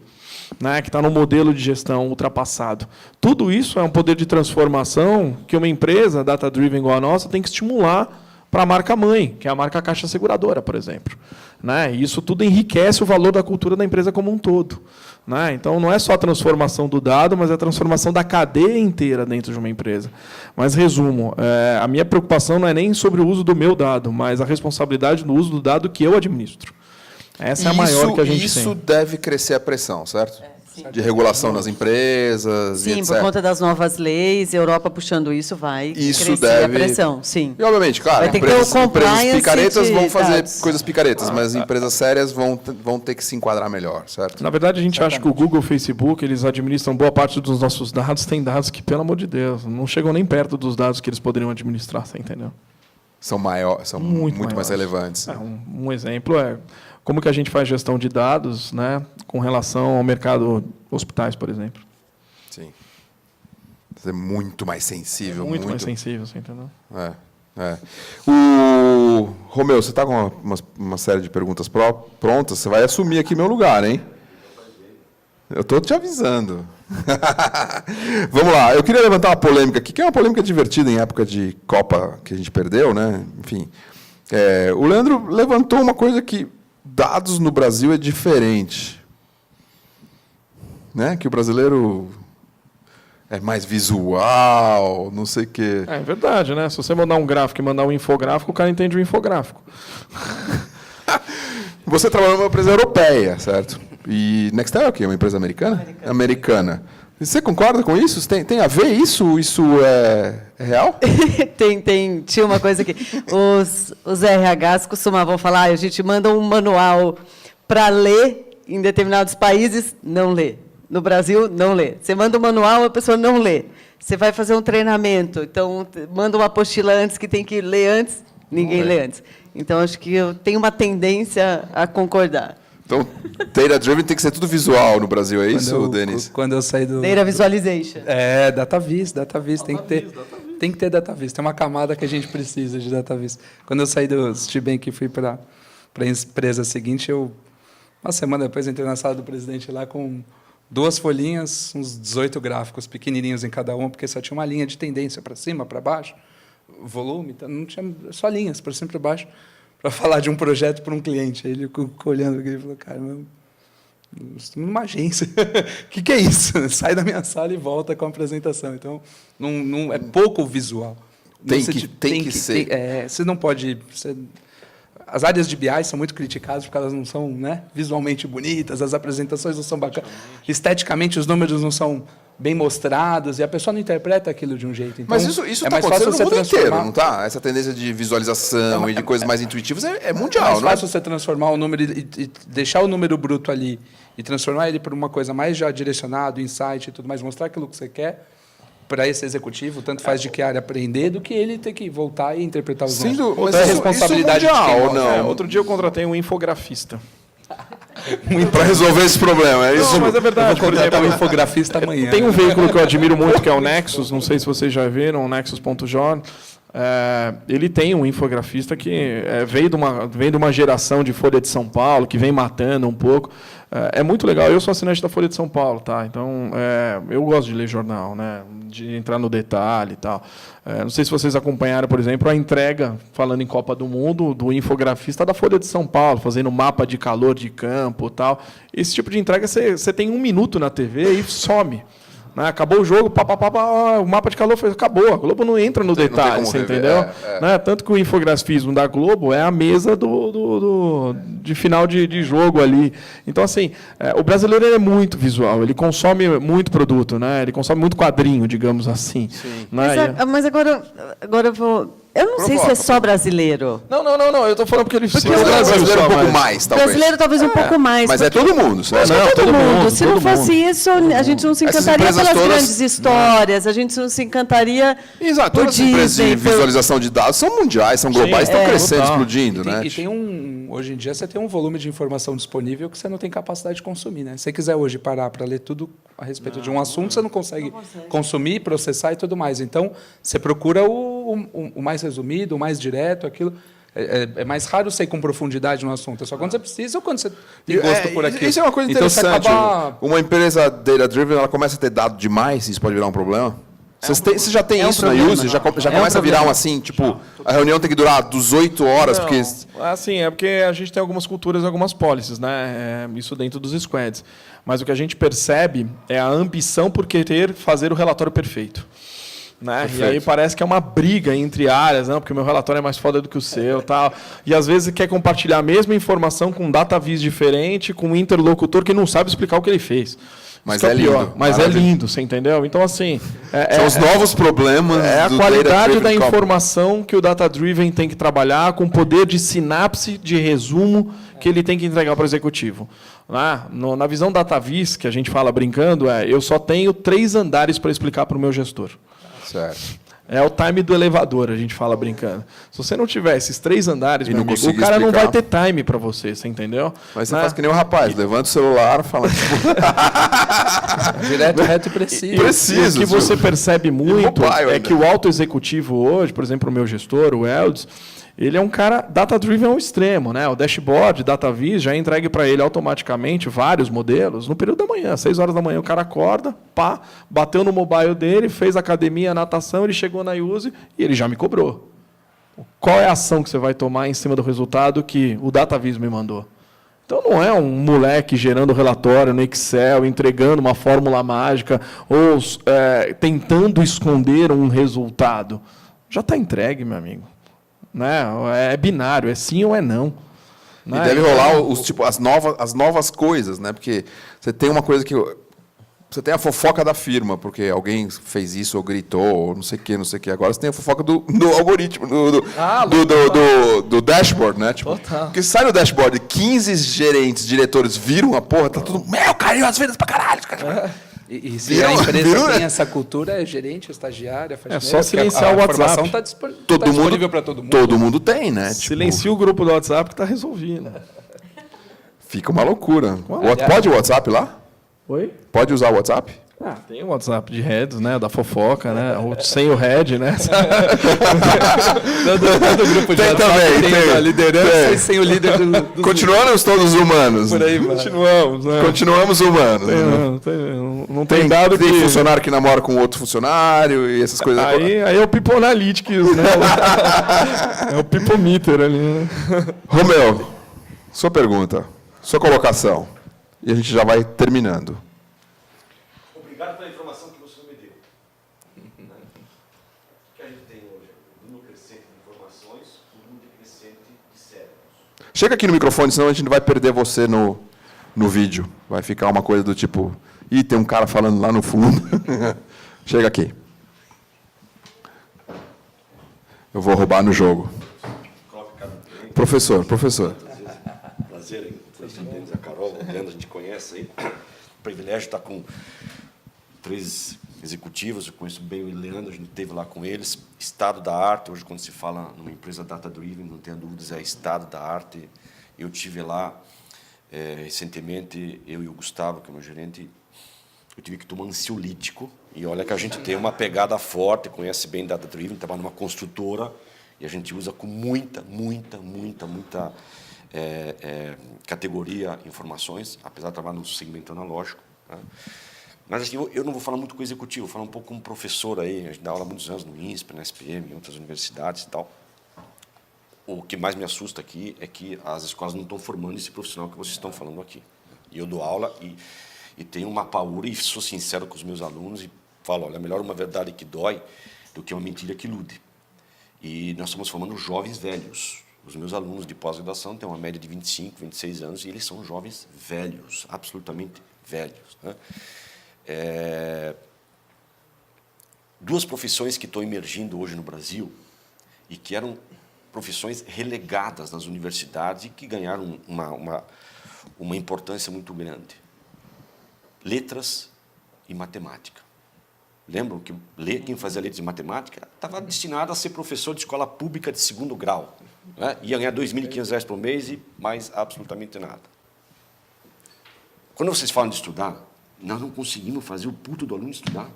[SPEAKER 3] né, que está num modelo de gestão ultrapassado? Tudo isso é um poder de transformação que uma empresa data-driven igual a nossa tem que estimular para a marca-mãe, que é a marca Caixa Seguradora, por exemplo. Né? E isso tudo enriquece o valor da cultura da empresa como um todo. Né? Então, não é só a transformação do dado, mas é a transformação da cadeia inteira dentro de uma empresa. Mas, resumo, a minha preocupação não é nem sobre o uso do meu dado, mas a responsabilidade no uso do dado que eu administro. Essa é a maior que a gente tem.
[SPEAKER 1] Isso deve crescer a pressão, certo? De regulação nas empresas e
[SPEAKER 2] Sim,
[SPEAKER 1] etc.
[SPEAKER 2] por conta das novas leis, a Europa puxando isso vai
[SPEAKER 1] Isso
[SPEAKER 2] crescer
[SPEAKER 1] deve...
[SPEAKER 2] a pressão, sim.
[SPEAKER 1] E, obviamente, claro,
[SPEAKER 2] Vai ter que ter o
[SPEAKER 1] empresas
[SPEAKER 2] compliance
[SPEAKER 1] picaretas
[SPEAKER 2] de
[SPEAKER 1] vão fazer
[SPEAKER 2] dados.
[SPEAKER 1] coisas picaretas, mas empresas sérias vão ter que se enquadrar melhor, certo?
[SPEAKER 3] Na verdade, a gente acha que o Google e o Facebook eles administram boa parte dos nossos dados. Tem dados que, pelo amor de Deus, não chegam nem perto dos dados que eles poderiam administrar, você entendeu?
[SPEAKER 1] São muito mais relevantes.
[SPEAKER 3] Um exemplo é como que a gente faz gestão de dados, né, com relação ao mercado hospitais, por exemplo.
[SPEAKER 1] Sim. É muito mais sensível.
[SPEAKER 3] Muito mais sensível, você entendeu?
[SPEAKER 1] O Romeu, você está com uma série de perguntas prontas? Você vai assumir aqui meu lugar, hein? Eu estou te avisando. Vamos lá. Eu queria levantar uma polêmica aqui, que é uma polêmica divertida em época de Copa que a gente perdeu, né? Enfim. O Leandro levantou uma coisa que dados no Brasil é diferente. Né? Que o brasileiro é mais visual, não sei o quê.
[SPEAKER 3] É verdade, né? Se você mandar um gráfico e mandar um infográfico, o cara entende o infográfico.
[SPEAKER 1] Você trabalha numa empresa europeia, certo? E Nextel é o quê? Uma empresa americana? Americana. Você concorda com isso? Tem a ver isso? Isso é real?
[SPEAKER 2] Tinha uma coisa que os RHs costumavam falar, a gente manda um manual para ler em determinados países, não lê. No Brasil, não lê. Você manda um manual, a pessoa não lê. Você vai fazer um treinamento, então manda uma apostila antes que tem que ler antes, ninguém lê antes. Então, acho que eu tenho uma tendência a concordar.
[SPEAKER 1] Então, data-driven tem que ser tudo visual no Brasil, é isso, Denis?
[SPEAKER 4] Quando eu saí do...
[SPEAKER 2] Data visualization.
[SPEAKER 4] DataVis, tem que ter DataVis. Tem uma camada que a gente precisa de DataVis. Quando eu saí do Citibank e fui para a empresa seguinte, uma semana depois entrei na sala do presidente lá com 2 folhinhas, uns 18 gráficos pequenininhos em cada uma, porque só tinha uma linha de tendência para cima, para baixo, volume, não tinha só linhas para cima e para baixo. para falar de um projeto para um cliente. Aí ele ficou olhando aqui e falou, cara, estou numa agência. O que é isso? Sai da minha sala e volta com a apresentação. Então, não é pouco visual.
[SPEAKER 1] Tem que ser.
[SPEAKER 4] Você não pode... As áreas de BI são muito criticadas porque elas não são, né, visualmente bonitas, as apresentações não são bacanas, esteticamente os números não são bem mostrados e a pessoa não interpreta aquilo de um jeito. Então,
[SPEAKER 1] Mas isso está acontecendo no mundo inteiro, não está? Essa tendência de visualização e de coisas mais intuitivas é mundial,
[SPEAKER 4] é mais
[SPEAKER 1] não é?
[SPEAKER 4] fácil você transformar o número e deixar o número bruto ali e transformar ele para uma coisa mais já direcionado, insight e tudo mais, mostrar aquilo que você quer para esse executivo, tanto faz de que área aprender do que ele ter que voltar e interpretar os números.
[SPEAKER 1] Mas
[SPEAKER 4] Outra
[SPEAKER 1] isso
[SPEAKER 4] responsabilidade
[SPEAKER 1] mundial,
[SPEAKER 4] de quem
[SPEAKER 1] ou não?
[SPEAKER 3] Outro dia eu contratei um infografista.
[SPEAKER 1] Para resolver esse problema, é isso?
[SPEAKER 3] Não, mas é verdade.
[SPEAKER 4] Eu vou
[SPEAKER 3] Por
[SPEAKER 4] contratar
[SPEAKER 3] exemplo,
[SPEAKER 4] um infografista amanhã.
[SPEAKER 3] tem um veículo que eu admiro muito, que é o Nexus, não sei se vocês já viram, o Nexus.jor. Ele tem um infografista que veio de uma geração de Folha de São Paulo, que vem matando um pouco. É muito legal. Eu sou assinante da Folha de São Paulo, tá? Então, eu gosto de ler jornal, né? De entrar no detalhe e tal. Não sei se vocês acompanharam, por exemplo, a entrega, falando em Copa do Mundo, do infografista da Folha de São Paulo, fazendo mapa de calor de campo e tal. Esse tipo de entrega, você tem 1 minuto na TV e some. Acabou o jogo, o mapa de calor acabou. A Globo não entra no detalhe, você entendeu? Né? Tanto que o infografismo da Globo é a mesa de final de jogo ali. Então, assim, o brasileiro ele é muito visual, ele consome muito produto, né? Ele consome muito quadrinho, digamos assim. Né?
[SPEAKER 2] Mas agora eu vou... Eu não sei se é só brasileiro.
[SPEAKER 3] Não. Eu estou falando porque ele
[SPEAKER 1] Porque o brasileiro um pouco mais, talvez.
[SPEAKER 2] Brasileiro talvez um pouco mais.
[SPEAKER 1] Mas é todo mundo.
[SPEAKER 2] Todo mundo. Se não fosse isso, a gente não se encantaria pelas grandes histórias, a gente não se encantaria
[SPEAKER 1] Exato,
[SPEAKER 2] por
[SPEAKER 1] todas as empresas de
[SPEAKER 2] Disney,
[SPEAKER 1] visualização de dados são mundiais, são globais, estão crescendo,
[SPEAKER 3] total.
[SPEAKER 1] explodindo, né?
[SPEAKER 4] E tem hoje em dia você tem um volume de informação disponível que você não tem capacidade de consumir, né? Se você quiser hoje parar para ler tudo a respeito de um assunto, você não consegue consumir, processar e tudo mais. Então, você procura o mais resumido, o mais direto, aquilo. É mais raro você ir com profundidade no assunto. É só quando você precisa ou quando você tem gosto por aquilo.
[SPEAKER 1] Isso é uma coisa
[SPEAKER 4] Então, você
[SPEAKER 1] interessante.
[SPEAKER 4] acaba...
[SPEAKER 1] Uma empresa data-driven, ela começa a ter dado demais, isso pode virar um problema? Você já tem isso na
[SPEAKER 2] problema.
[SPEAKER 1] Use? Já começa a virar um assim, tipo, a reunião tem que durar 18 horas, porque...
[SPEAKER 3] Assim, é porque a gente tem algumas culturas e algumas policies, né? Isso dentro dos squads. Mas o que a gente percebe é a ambição por querer fazer o relatório perfeito. Né? E aí parece que é uma briga entre áreas, não, porque o meu relatório é mais foda do que o seu, tal. E às vezes quer compartilhar a mesma informação com um data vis diferente, com um interlocutor que não sabe explicar o que ele fez.
[SPEAKER 1] Mas
[SPEAKER 3] é
[SPEAKER 1] lindo.
[SPEAKER 3] pior. Mas é lindo, você entendeu? Então, assim...
[SPEAKER 1] São os novos problemas
[SPEAKER 3] a
[SPEAKER 1] do
[SPEAKER 3] qualidade da
[SPEAKER 1] data-driven
[SPEAKER 3] informação que o data-driven tem que trabalhar, com o poder de sinapse, de resumo, que ele tem que entregar para o executivo. Na visão data-vis, que a gente fala brincando, eu só tenho 3 andares para explicar para o meu gestor.
[SPEAKER 1] Certo.
[SPEAKER 3] É o time do elevador, a gente fala brincando. Se você não tiver esses 3 andares, meu amigo, o cara
[SPEAKER 1] explicar.
[SPEAKER 3] não vai ter time para você entendeu?
[SPEAKER 1] Mas você faz que nem o rapaz, levanta o celular, fala...
[SPEAKER 4] Direto, reto e preciso.
[SPEAKER 3] E o que você percebe muito
[SPEAKER 1] mobile,
[SPEAKER 3] é que o alto executivo hoje, por exemplo, o meu gestor, o Eldes, ele é um cara data-driven ao extremo, né? O dashboard, DataVis, já entregue para ele automaticamente vários modelos no período da manhã, 6 horas da manhã. O cara acorda, bateu no mobile dele, fez academia, natação, ele chegou na Use e ele já me cobrou. Qual é a ação que você vai tomar em cima do resultado que o DataVis me mandou? Então não é um moleque gerando relatório no Excel, entregando uma fórmula mágica ou tentando esconder um resultado. Já está entregue, meu amigo. Né? É binário, é sim ou é não.
[SPEAKER 1] E deve rolar as novas coisas, né? Porque você tem uma coisa que... Você tem a fofoca da firma, porque alguém fez isso ou gritou, ou não sei o que. Agora você tem a fofoca do algoritmo, do dashboard, né? Tipo, porque sai no dashboard, 15 gerentes, diretores viram a porra, tá tudo... caiu as vendas pra caralho.
[SPEAKER 4] E se a empresa tem essa cultura, é gerente, estagiário,
[SPEAKER 3] é só silenciar o WhatsApp.
[SPEAKER 4] A informação está disponível para todo mundo.
[SPEAKER 1] Todo mundo tem, né?
[SPEAKER 3] Silencia o grupo do WhatsApp que está resolvido.
[SPEAKER 1] Fica uma loucura. Pode o WhatsApp lá?
[SPEAKER 3] Oi?
[SPEAKER 1] Pode usar o WhatsApp?
[SPEAKER 3] Tem o WhatsApp de heads, né? Da fofoca, né? Sem o head, né?
[SPEAKER 4] do grupo de
[SPEAKER 1] Tem
[SPEAKER 4] WhatsApp
[SPEAKER 1] também, tem.
[SPEAKER 4] a liderança
[SPEAKER 1] Tem.
[SPEAKER 4] e sem o líder do
[SPEAKER 1] Continuamos todos humanos.
[SPEAKER 4] por aí, vai.
[SPEAKER 3] Continuamos, né?
[SPEAKER 1] Continuamos humanos.
[SPEAKER 3] Não tem dado
[SPEAKER 1] tem
[SPEAKER 3] que...
[SPEAKER 1] funcionário que namora com outro funcionário e essas coisas.
[SPEAKER 3] Aí é o People Analytics, né? É o People Meter ali, né?
[SPEAKER 1] Romeu, sua pergunta, sua colocação. E a gente já vai terminando.
[SPEAKER 6] Obrigado pela informação que você me deu. O que a gente tem hoje? Um número crescente de informações, um número crescente de cérebros.
[SPEAKER 1] Chega aqui no microfone, senão a gente não vai perder você no vídeo. Vai ficar uma coisa do tipo... Ih, tem um cara falando lá no fundo. Chega aqui. Eu vou roubar no jogo. Professor.
[SPEAKER 6] Prazer em conhecer deles, a Carol, o Leandro, a gente conhece aí. Privilégio estar com 3 executivos, eu conheço bem o Leandro, a gente esteve lá com eles. Estado da arte, hoje quando se fala numa empresa data-driven, não tenha dúvidas, é estado da arte. Eu tive lá recentemente, eu e o Gustavo, que é o meu gerente, eu tive que tomar um ansiolítico. E olha que a gente tem uma pegada forte, conhece bem data-driven, trabalha numa construtora, e a gente usa com muita categoria informações, apesar de trabalhar no segmento analógico. Né? Mas assim, eu não vou falar muito com o executivo, vou falar um pouco como professor aí, a gente dá aula há muitos anos no INSPER, na SPM, em outras universidades e tal. O que mais me assusta aqui é que as escolas não estão formando esse profissional que vocês estão falando aqui. E eu dou aula e tenho uma paura, e sou sincero com os meus alunos e falo, olha, é melhor uma verdade que dói do que uma mentira que ilude. E nós estamos formando jovens velhos. Os meus alunos de pós-graduação têm uma média de 25, 26 anos e eles são jovens velhos, absolutamente velhos. Né? 2 profissões que estão emergindo hoje no Brasil e que eram profissões relegadas nas universidades e que ganharam uma importância muito grande. Letras e matemática. Lembram que quem fazia letras e matemática estava destinado a ser professor de escola pública de 2º grau. Né? Ia ganhar R$ 2.500 por mês e mais absolutamente nada. Quando vocês falam de estudar, nós não conseguimos fazer o puto do aluno estudar.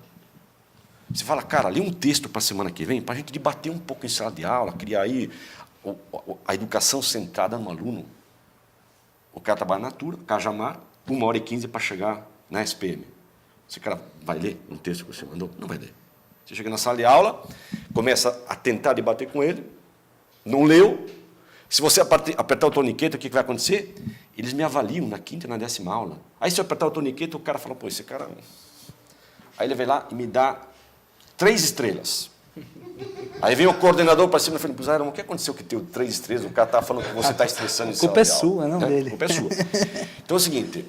[SPEAKER 6] Você fala, cara, lê um texto para a semana que vem, para a gente debater um pouco em sala de aula, criar aí a educação centrada no aluno. O cara trabalha na Natura, Cajamar, 1h15 para chegar na SPM. Esse cara vai ler um texto que você mandou? Não vai ler. Você chega na sala de aula, começa a tentar debater com ele, não leu. Se você apertar o torniquete, o que vai acontecer? Eles me avaliam na 5ª e na 10ª aula. Aí, se eu apertar o torniquete, o cara fala, pô, esse cara... Aí ele vai lá e me dá 3 estrelas. Aí vem o coordenador para cima e fala, Zaira, o que aconteceu que teve 3 estrelas? O cara está falando que você está estressando em sala de aula.
[SPEAKER 7] A culpa é sua, não dele.
[SPEAKER 6] A culpa é sua. Então é o seguinte,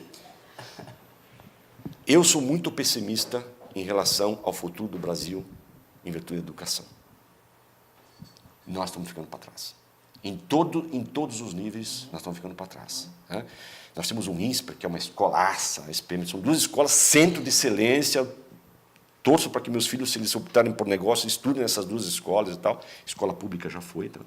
[SPEAKER 6] eu sou muito pessimista em relação ao futuro do Brasil em virtude da educação. Nós estamos ficando para trás. Em todos os níveis, nós estamos ficando para trás. Né? Nós temos um INSPER, que é uma escolaça, a SPM, são 2 escolas, centro de excelência. Torço para que meus filhos, se eles optarem por negócio, estudem nessas 2 escolas e tal. Escola pública já foi. Tá?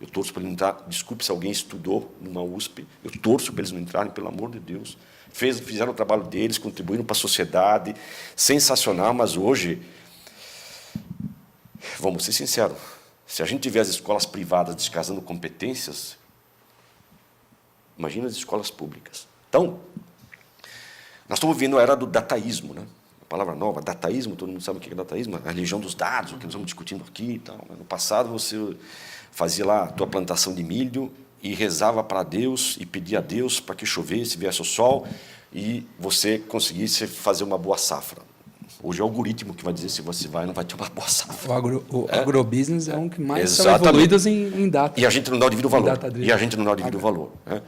[SPEAKER 6] Eu torço para ele entrar. Desculpe se alguém estudou numa USP. Eu torço para eles não entrarem, pelo amor de Deus. Fizeram o trabalho deles, contribuíram para a sociedade. Sensacional, mas hoje, vamos ser sinceros, se a gente tiver as escolas privadas descasando competências, imagina as escolas públicas. Então, nós estamos vivendo a era do dataísmo, né? A palavra nova, dataísmo, todo mundo sabe o que é dataísmo, a religião dos dados, o que nós estamos discutindo aqui e tal. No passado, você fazia lá a tua plantação de milho e rezava para Deus e pedia a Deus para que chovesse, viesse o sol e você conseguisse fazer uma boa safra. Hoje é o algoritmo que vai dizer se você vai ou não vai ter uma boa safra.
[SPEAKER 4] O agrobusiness é um que mais
[SPEAKER 6] Exatamente.
[SPEAKER 4] são evoluídos em data.
[SPEAKER 6] E a gente não dá o devido valor.
[SPEAKER 4] Data-driven.
[SPEAKER 6] E a gente não dá o devido valor. Né?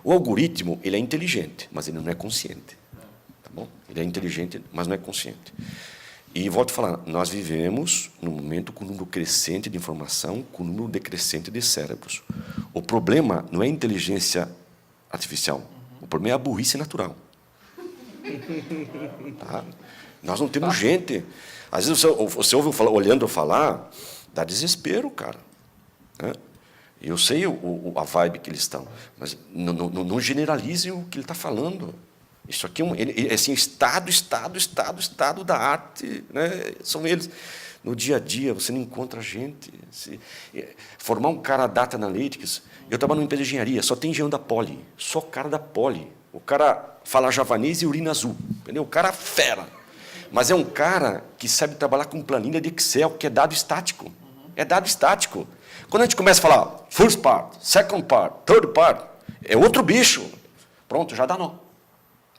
[SPEAKER 6] O algoritmo, ele é inteligente, mas ele não é consciente. Tá bom? Ele é inteligente, mas não é consciente. E volto a falar, nós vivemos num momento com um número crescente de informação, com um número decrescente de cérebros. O problema não é a inteligência artificial, o problema é a burrice natural. Tá? Nós não temos gente. Às vezes você ouve olhando eu falar, dá desespero, cara. Né? Eu sei a vibe que eles estão, mas não generalize o que ele está falando. Isso aqui é assim, estado da arte, né? São eles. No dia a dia, você não encontra gente. Formar um cara data analytics. Eu trabalho numa empresa de engenharia, só tem engenheiro da Poli, só cara da Poli. O cara fala javanês e urina azul, entendeu? O cara fera. Mas é um cara que sabe trabalhar com planilha de Excel, que é dado estático. É dado estático. Quando a gente começa a falar first part, second part, third part, é outro bicho. Pronto, já dá nó.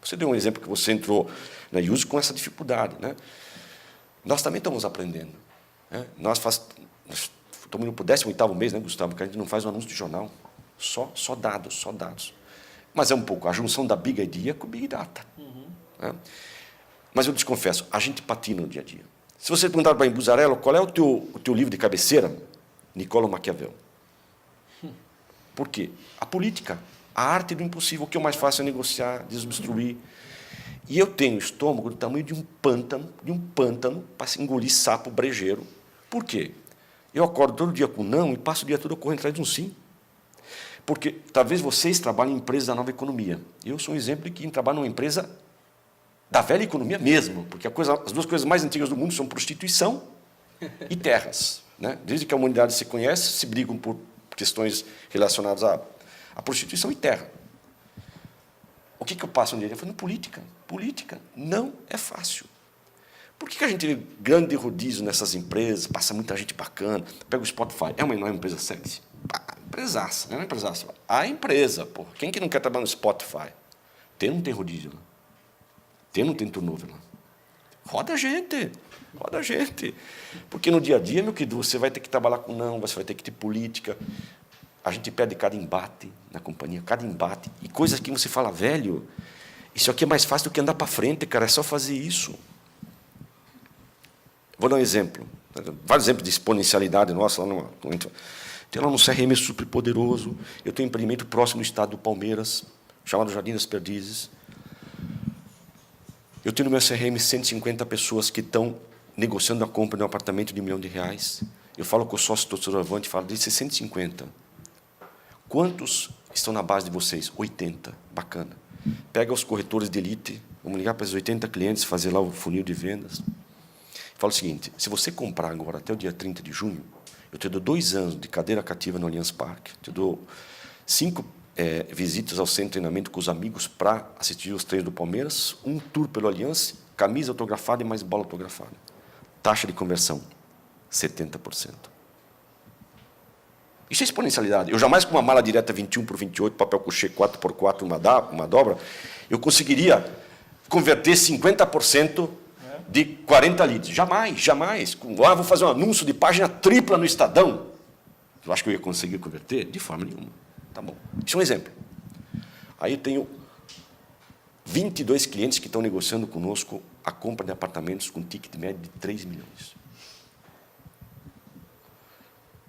[SPEAKER 6] Você deu um exemplo que você entrou na Use com essa dificuldade, né? Nós também estamos aprendendo, né? Nós estamos indo para o 18º mês, né, Gustavo, que a gente não faz um anúncio de jornal. Só dados. Mas é um pouco a junção da Big Idea com o Big Data. Né? Mas eu desconfesso, a gente patina no dia a dia. Se você perguntar para Embusarello, qual é o teu livro de cabeceira? Niccolo Maquiavel. Por quê? A política, a arte do impossível. O que é mais fácil é negociar, desobstruir. E eu tenho estômago do tamanho de um pântano para se engolir sapo brejeiro. Por quê? Eu acordo todo dia com não e passo o dia todo correndo atrás de um sim. Porque talvez vocês trabalhem em empresas da nova economia. Eu sou um exemplo de quem trabalha numa empresa da velha economia mesmo, porque as duas coisas mais antigas do mundo são prostituição e terras. Né? Desde que a humanidade se conhece, se brigam por questões relacionadas à prostituição e terra. O que eu passo um dia? Eu falo, política. Política não é fácil. Por que a gente vê grande rodízio nessas empresas, passa muita gente bacana, pega o Spotify, é uma empresa sexy? Empresaça, não é uma empresaça. A empresa, pô. Quem que não quer trabalhar no Spotify? Tem ou não tem rodízio lá? Tem ou não tem turnover lá? Roda a gente. Porque no dia a dia, meu querido, você vai ter que trabalhar com não, você vai ter que ter política. A gente perde cada embate na companhia, cada embate. E coisas que você fala, velho, isso aqui é mais fácil do que andar para frente, cara, é só fazer isso. Vou dar um exemplo. Vários exemplos de exponencialidade nossa. Tem lá um CRM super poderoso. Eu tenho um empreendimento próximo do estado do Palmeiras, chamado Jardim das Perdizes. Eu tenho no meu CRM 150 pessoas que estão negociando a compra de um apartamento de R$1 milhão. Eu falo com o sócio torcedor-avante e falo, desses 150, quantos estão na base de vocês? 80. Bacana. Pega os corretores de elite, vamos ligar para esses 80 clientes, fazer lá o funil de vendas. Fala o seguinte, se você comprar agora até o dia 30 de junho, eu te dou 2 anos de cadeira cativa no Allianz Parque, te dou 5 visitas ao centro de treinamento com os amigos para assistir os treinos do Palmeiras, um tour pelo Allianz, camisa autografada e mais bola autografada. Taxa de conversão, 70%. Isso é exponencialidade. Eu jamais, com uma mala direta 21x28, papel couché 4x4, uma dobra, eu conseguiria converter 50% de 40 leads. Jamais. Vou fazer um anúncio de página tripla no Estadão. Eu acho que eu ia conseguir converter? De forma nenhuma. Tá bom. Isso é um exemplo. Aí eu tenho 22 clientes que estão negociando conosco a compra de apartamentos com ticket médio de 3 milhões.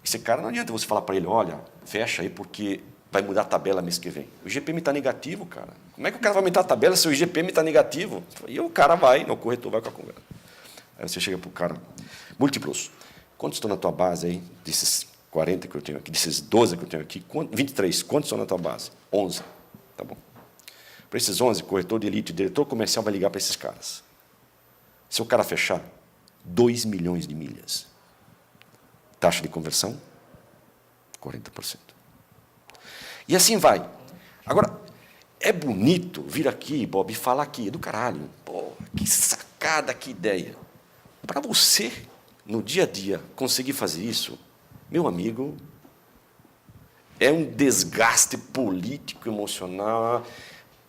[SPEAKER 6] Esse cara, não adianta você falar para ele, olha, fecha aí porque vai mudar a tabela mês que vem. O IGPM está negativo, cara. Como é que o cara vai aumentar a tabela se o IGPM está negativo? E o cara vai, o corretor vai com a conversa. Aí você chega para o cara, múltiplos, quantos estão na tua base aí, desses 40 que eu tenho aqui, desses 12 que eu tenho aqui, 23, quantos estão na tua base? 11. Tá bom. Para esses 11, corretor de elite, diretor comercial vai ligar para esses caras. Se o cara fechar, 2 milhões de milhas. Taxa de conversão, 40%. E assim vai. Agora, é bonito vir aqui, Bob, e falar aqui, do caralho. Pô, que sacada, que ideia. Para você, no dia a dia, conseguir fazer isso, meu amigo, é um desgaste político, emocional,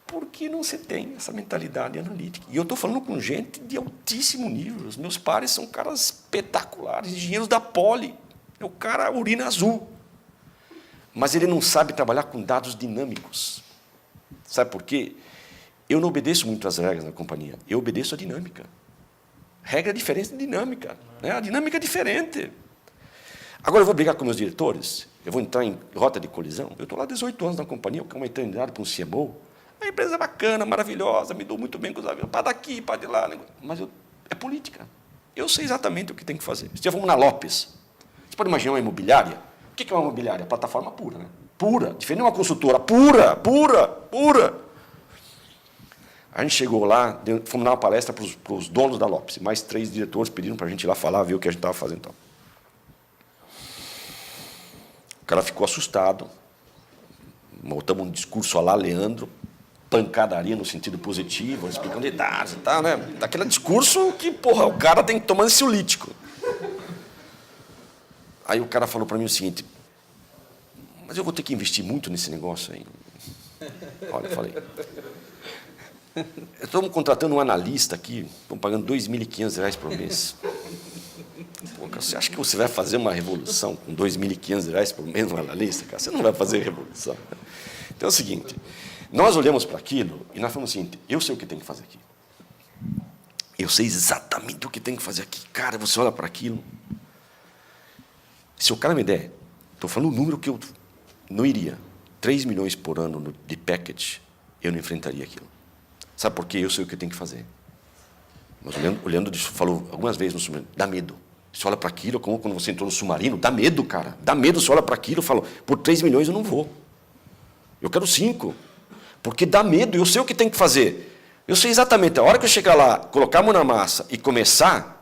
[SPEAKER 6] porque não se tem essa mentalidade analítica. E eu estou falando com gente de altíssimo nível. Os meus pares são caras espetaculares, engenheiros da Poli. É o cara urina azul. Mas ele não sabe trabalhar com dados dinâmicos. Sabe por quê? Eu não obedeço muito às regras da companhia. Eu obedeço à dinâmica. Regra é diferente de dinâmica. Né? A dinâmica é diferente. Agora eu vou brigar com meus diretores, eu vou entrar em rota de colisão. Eu estou lá há 18 anos na companhia, que é uma eternidade para um CMO. A empresa é bacana, maravilhosa, me dou muito bem com os amigos, para daqui, para de lá. Mas é política. Eu sei exatamente o que tem que fazer. Se vamos na Lopes, você pode imaginar uma imobiliária? O que é uma imobiliária? Plataforma pura, né? Pura, diferente de uma consultora. Pura. A gente chegou lá, fomos dar uma palestra para os donos da Lopes. Mais 3 diretores pediram para a gente ir lá falar, ver o que a gente estava fazendo. Então. O cara ficou assustado. Montamos um discurso lá, Leandro, pancadaria no sentido positivo, explicando idades e tal, né? Daquele discurso que, porra, o cara tem que tomar ansiolítico. Aí o cara falou para mim o seguinte: mas eu vou ter que investir muito nesse negócio aí. Olha, eu falei, estamos contratando um analista aqui, estamos pagando R$ 2.500 por mês. Pô, cara, você acha que você vai fazer uma revolução com R$ 2.500 por mês no analista? Cara? Você não vai fazer revolução. Então é o seguinte, nós olhamos para aquilo e nós falamos o seguinte: eu sei o que tem que fazer aqui. Eu sei exatamente o que tem que fazer aqui. Cara, você olha para aquilo. Se o cara me der, estou falando um número que eu não iria, 3 milhões por ano de package, eu não enfrentaria aquilo. Sabe por quê? Eu sei o que eu tenho que fazer. Mas o Leandro falou algumas vezes no submarino, dá medo. Você olha para aquilo, como quando você entrou no submarino, dá medo, cara. Dá medo, você olha para aquilo e fala, por 3 milhões eu não vou. Eu quero 5. Porque dá medo, eu sei o que tem que fazer. Eu sei exatamente, a hora que eu chegar lá, colocar a mão na massa e começar,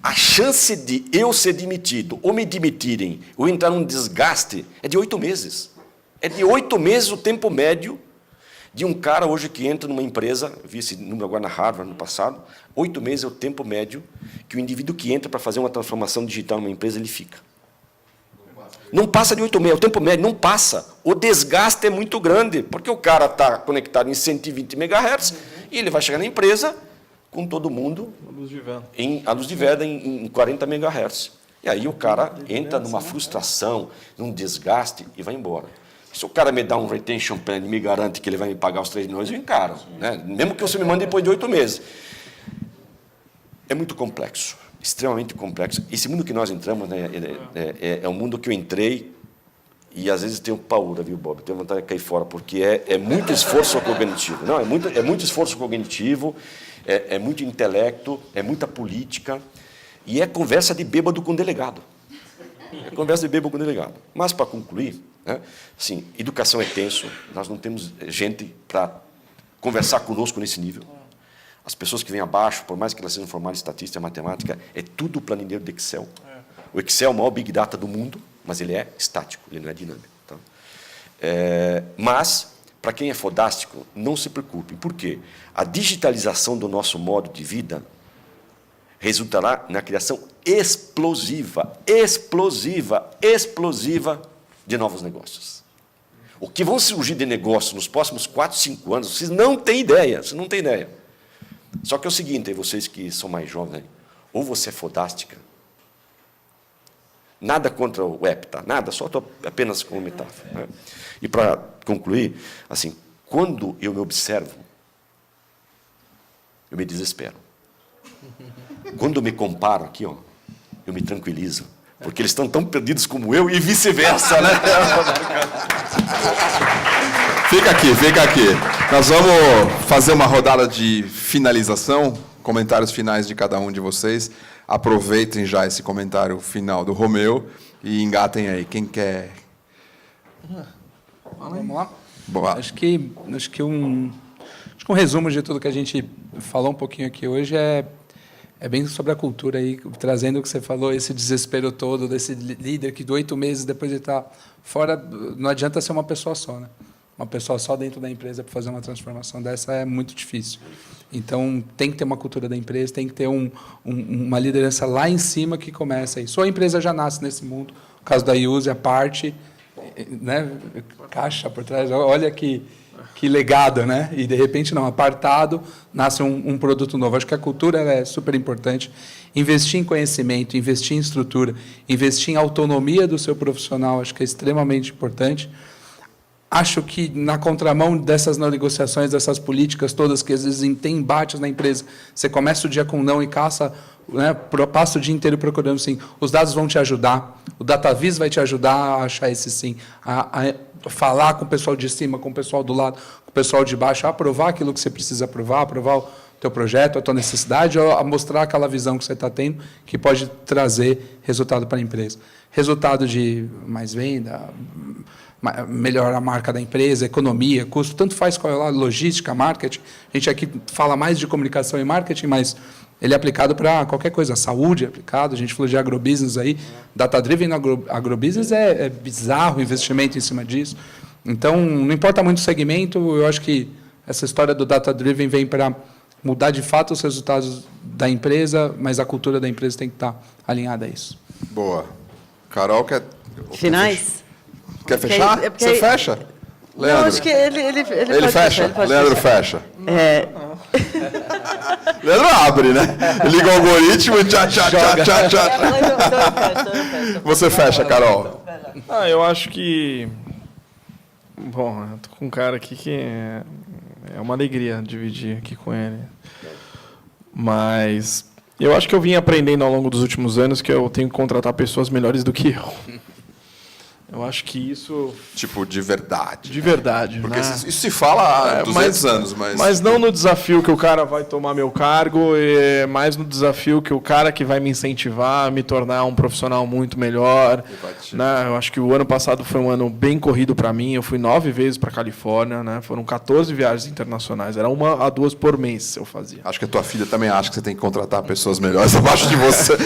[SPEAKER 6] a chance de eu ser demitido, ou me demitirem, ou entrar num desgaste, é de 8 meses. É de 8 meses o tempo médio de um cara hoje que entra numa empresa, eu vi esse número agora na Harvard no passado, 8 meses é o tempo médio que o indivíduo que entra para fazer uma transformação digital numa empresa, ele fica. Não passa de 8 meses, é o tempo médio, não passa. O desgaste é muito grande, porque o cara está conectado em 120 MHz e ele vai chegar na empresa com todo mundo a luz de veda em 40 MHz. E aí o cara entra numa frustração, num desgaste e vai embora. Se o cara me dá um retention plan e me garante que ele vai me pagar os 3 milhões, eu encaro. Né? Mesmo que você me mande depois de 8 meses. É muito complexo, extremamente complexo. Esse mundo que nós entramos, né, é um mundo que eu entrei e às vezes tenho paura, viu, Bob? Tenho vontade de cair fora, porque é muito esforço cognitivo. Não, é muito esforço cognitivo, é muito intelecto, é muita política e é conversa de bêbado com delegado. É conversa de bêbado com delegado. Mas, para concluir, né, assim, educação é tenso, nós não temos gente para conversar conosco nesse nível. As pessoas que vêm abaixo, por mais que elas sejam formadas em estatística e matemática, é tudo planilheiro de Excel. O Excel é o maior Big Data do mundo, mas ele é estático, ele não é dinâmico. Tá? Mas, para quem é fodástico, não se preocupe. Por quê? A digitalização do nosso modo de vida resultará na criação explosiva de novos negócios. O que vão surgir de negócios nos próximos 4, 5 anos, vocês não têm ideia, Só que é o seguinte, aí vocês que são mais jovens, ou você é fodástica, nada contra o app, tá? Nada, só estou apenas como metáfora. Né? E para concluir, assim, quando eu me observo, eu me desespero. Quando eu me comparo aqui, ó, eu me tranquilizo, porque eles estão tão perdidos como eu e vice-versa, né?
[SPEAKER 1] Fica aqui. Nós vamos fazer uma rodada de finalização, comentários finais de cada um de vocês. Aproveitem já esse comentário final do Romeu e engatem aí. Quem quer?
[SPEAKER 4] Vamos lá?
[SPEAKER 1] Boa.
[SPEAKER 4] Acho que um resumo de tudo que a gente falou um pouquinho aqui hoje é bem sobre a cultura aí, trazendo o que você falou, esse desespero todo desse líder que de 8 meses depois ele está fora. Não adianta ser uma pessoa só, né? Uma pessoa só dentro da empresa para fazer uma transformação dessa é muito difícil. Então, tem que ter uma cultura da empresa, tem que ter uma liderança lá em cima que começa aí. Sua empresa já nasce nesse mundo. O caso da Use, a parte, né? Caixa por trás, olha que legado, né? E, de repente, não, apartado, nasce um produto novo. Acho que a cultura é super importante. Investir em conhecimento, investir em estrutura, investir em autonomia do seu profissional, acho que é extremamente importante. Acho que, na contramão dessas negociações, dessas políticas todas, que às vezes tem embates na empresa, você começa o dia com não e caça, né, passa o dia inteiro procurando sim. Os dados vão te ajudar, o DataVis vai te ajudar a achar esse sim, a falar com o pessoal de cima, com o pessoal do lado, com o pessoal de baixo, a aprovar aquilo que você precisa aprovar o teu projeto, a tua necessidade, ou a mostrar aquela visão que você está tendo, que pode trazer resultado para a empresa. Resultado de mais venda, melhorar a marca da empresa, economia, custo, tanto faz qual é a logística, marketing. A gente aqui fala mais de comunicação e marketing, mas ele é aplicado para qualquer coisa. Saúde é aplicado, a gente falou de agrobusiness aí. Data-driven no agrobusiness é bizarro o investimento em cima disso. Então, não importa muito o segmento, eu acho que essa história do data-driven vem para mudar de fato os resultados da empresa, mas a cultura da empresa tem que estar alinhada a isso.
[SPEAKER 1] Boa. Carol, quer...
[SPEAKER 2] Finais?
[SPEAKER 1] Quer fechar?
[SPEAKER 2] É porque-
[SPEAKER 1] Você fecha? Leandro.
[SPEAKER 2] Não, acho que ele
[SPEAKER 1] Ele
[SPEAKER 2] pode
[SPEAKER 1] fecha?
[SPEAKER 2] fechar, ele pode
[SPEAKER 1] Leandro
[SPEAKER 2] fechar.
[SPEAKER 1] fecha. Leandro abre, né? Liga o algoritmo e tchá. Você fecha, Carol.
[SPEAKER 3] Eu acho que... Bom, eu tô com um cara aqui que é uma alegria dividir aqui com ele. Mas eu acho que eu vim aprendendo ao longo dos últimos anos que eu tenho que contratar pessoas melhores do que eu. Eu acho que isso...
[SPEAKER 1] Tipo, de verdade.
[SPEAKER 3] De verdade.
[SPEAKER 1] Porque
[SPEAKER 3] né?
[SPEAKER 1] isso se fala há 200 anos, mas...
[SPEAKER 3] Mas não no desafio que o cara vai tomar meu cargo, e mais no desafio que o cara que vai me incentivar a me tornar um profissional muito melhor. Né? Eu acho que o ano passado foi um ano bem corrido para mim. Eu fui 9 vezes para a Califórnia, né? Foram 14 viagens internacionais. Era 1 a 2 por mês eu fazia.
[SPEAKER 1] Acho que a tua filha também acha que você tem que contratar pessoas melhores abaixo de você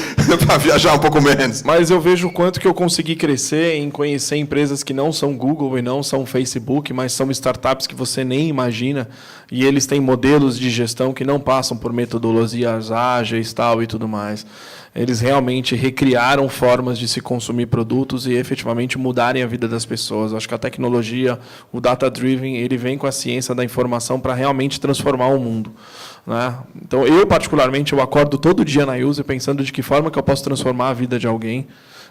[SPEAKER 1] para viajar um pouco menos.
[SPEAKER 3] Mas eu vejo o quanto que eu consegui crescer em conhecer empresas que não são Google e não são Facebook, mas são startups que você nem imagina, e eles têm modelos de gestão que não passam por metodologias ágeis tal, e tudo mais. Eles realmente recriaram formas de se consumir produtos e efetivamente mudarem a vida das pessoas. Acho que a tecnologia, o data-driven, ele vem com a ciência da informação para realmente transformar o mundo. Né? Então, eu, particularmente, eu acordo todo dia na User pensando de que forma que eu posso transformar a vida de alguém,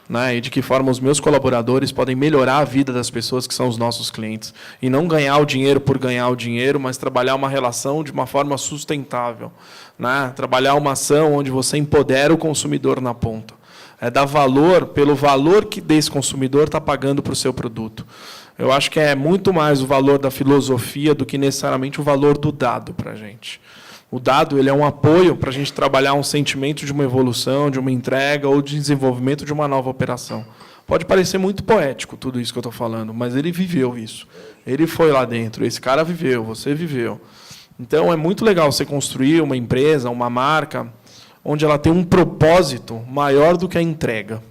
[SPEAKER 3] né, e de que forma os meus colaboradores podem melhorar a vida das pessoas que são os nossos clientes. E não ganhar o dinheiro por ganhar o dinheiro, mas trabalhar uma relação de uma forma sustentável. Né? Trabalhar uma ação onde você empodera o consumidor na ponta. É dar valor pelo valor que esse consumidor está pagando para o seu produto. Eu acho que é muito mais o valor da filosofia do que necessariamente o valor do dado para a gente. O dado ele é um apoio para a gente trabalhar um sentimento de uma evolução, de uma entrega ou de desenvolvimento de uma nova operação. Pode parecer muito poético tudo isso que eu estou falando, mas ele viveu isso. Ele foi lá dentro, esse cara viveu, você viveu. Então, é muito legal você construir uma empresa, uma marca, onde ela tem um propósito maior do que a entrega.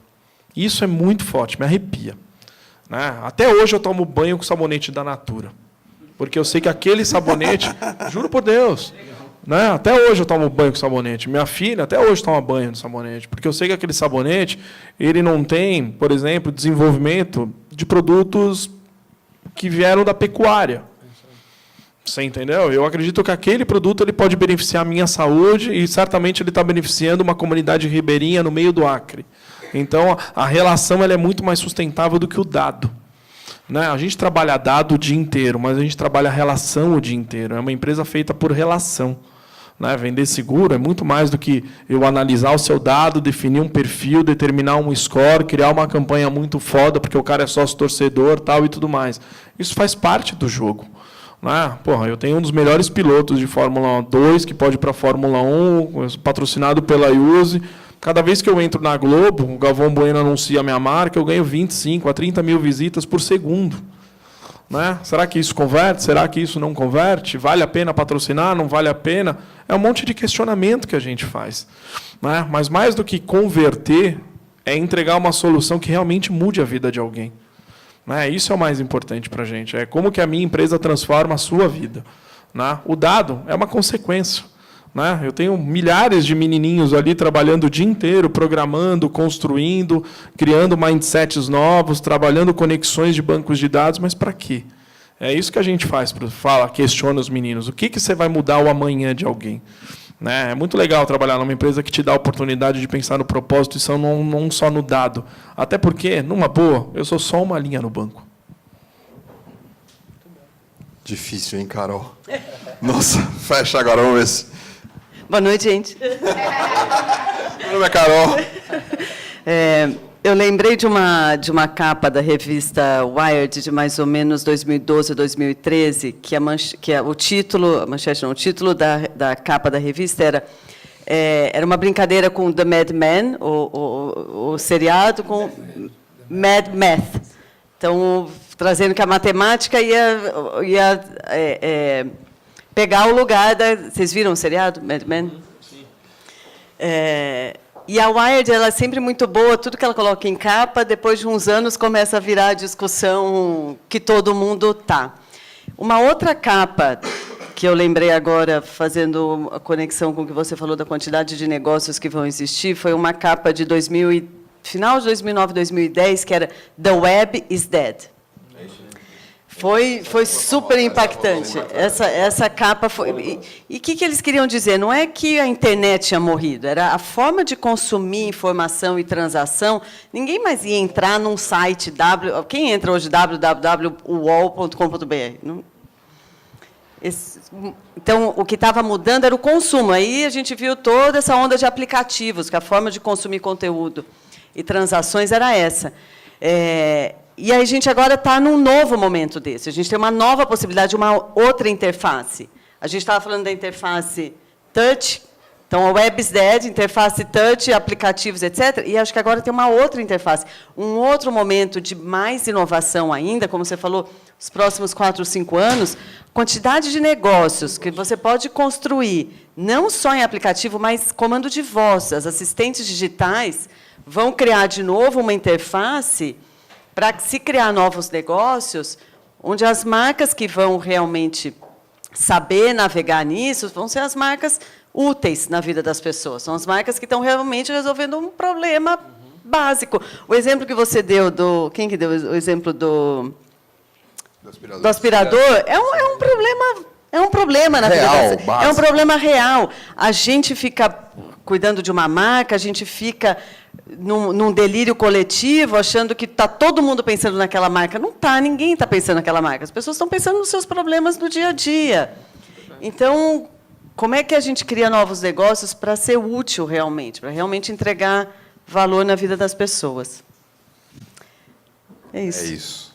[SPEAKER 3] Isso é muito forte, me arrepia. Né? Até hoje eu tomo banho com sabonete da Natura, porque eu sei que aquele sabonete, juro por Deus... Né? Até hoje eu tomo banho com sabonete. Minha filha até hoje toma banho no sabonete, porque eu sei que aquele sabonete ele não tem, por exemplo, desenvolvimento de produtos que vieram da pecuária. Você entendeu? Eu acredito que aquele produto ele pode beneficiar a minha saúde e certamente ele está beneficiando uma comunidade ribeirinha no meio do Acre. Então a relação ela é muito mais sustentável do que o dado. Né? A gente trabalha dado o dia inteiro, mas a gente trabalha relação o dia inteiro. É uma empresa feita por relação. Né? Vender seguro é muito mais do que eu analisar o seu dado, definir um perfil, determinar um score, criar uma campanha muito foda, porque o cara é sócio torcedor tal, e tudo mais. Isso faz parte do jogo. Né? Porra, eu tenho um dos melhores pilotos de Fórmula 2, que pode ir para a Fórmula 1, patrocinado pela Use. Cada vez que eu entro na Globo, o Galvão Bueno anuncia a minha marca, eu ganho 25 a 30 mil visitas por segundo. Né? Será que isso converte? Será que isso não converte? Vale a pena patrocinar? Não vale a pena? É um monte de questionamento que a gente faz. Né? Mas mais do que converter, é entregar uma solução que realmente mude a vida de alguém. Né? Isso é o mais importante para a gente. É como que a minha empresa transforma a sua vida. Né? O dado é uma consequência. Né? Eu tenho milhares de menininhos ali trabalhando o dia inteiro, programando, construindo, criando mindsets novos, trabalhando conexões de bancos de dados, mas para quê? É isso que a gente faz, questiona os meninos. O que você vai mudar o amanhã de alguém? Né? É muito legal trabalhar numa empresa que te dá a oportunidade de pensar no propósito e não só no dado. Até porque, numa boa, eu sou só uma linha no banco.
[SPEAKER 1] Difícil, hein, Carol? Nossa, fecha agora, vamos ver se...
[SPEAKER 2] Boa noite, gente.
[SPEAKER 1] Meu nome é Carol.
[SPEAKER 2] Eu lembrei de uma capa da revista Wired de mais ou menos 2012 ou 2013, que o título, a manchete não, o título da capa da revista era uma brincadeira com The Mad Men, o seriado, com Mad Math. Então, trazendo que a matemática ia pegar o lugar da... Vocês viram o seriado, Mad Men? Sim. E a Wired, ela é sempre muito boa, tudo que ela coloca em capa, depois de uns anos começa a virar a discussão que todo mundo está. Uma outra capa que eu lembrei agora, fazendo a conexão com o que você falou da quantidade de negócios que vão existir, foi uma capa de final de 2009, 2010, que era The Web is Dead. Foi super impactante. Essa capa foi... E o que eles queriam dizer? Não é que a internet tinha morrido, era a forma de consumir informação e transação. Ninguém mais ia entrar num site, quem entra hoje, www.uol.com.br? Então, o que estava mudando era o consumo. Aí a gente viu toda essa onda de aplicativos, que a forma de consumir conteúdo e transações era essa. E a gente agora está num novo momento desse. A gente tem uma nova possibilidade de uma outra interface. A gente estava falando da interface touch, então a Web is Dead, interface touch, aplicativos, etc. E acho que agora tem uma outra interface, um outro momento de mais inovação ainda, como você falou, os próximos 4 ou 5 anos, quantidade de negócios que você pode construir, não só em aplicativo, mas comando de voz. As assistentes digitais vão criar de novo uma interface para se criar novos negócios, onde as marcas que vão realmente saber navegar nisso vão ser as marcas úteis na vida das pessoas. São as marcas que estão realmente resolvendo um problema básico. O exemplo que você deu quem que deu o exemplo do aspirador é um problema na vida. É um problema real. A gente fica cuidando de uma marca, a gente fica num delírio coletivo, achando que está todo mundo pensando naquela marca. Não está, ninguém está pensando naquela marca. As pessoas estão pensando nos seus problemas do dia a dia. Então, como é que a gente cria novos negócios para ser útil realmente, para realmente entregar valor na vida das pessoas? É isso.
[SPEAKER 1] É isso.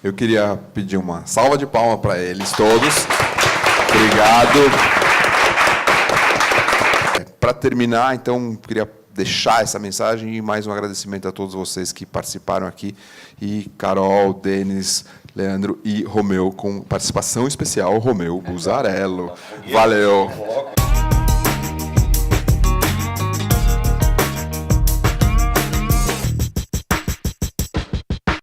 [SPEAKER 1] Eu queria pedir uma salva de palmas para eles todos. Obrigado. Para terminar, então, queria deixar essa mensagem e mais um agradecimento a todos vocês que participaram aqui. E Carol, Denis, Leandro e Romeu, com participação especial, Romeu Buzarello. Valeu!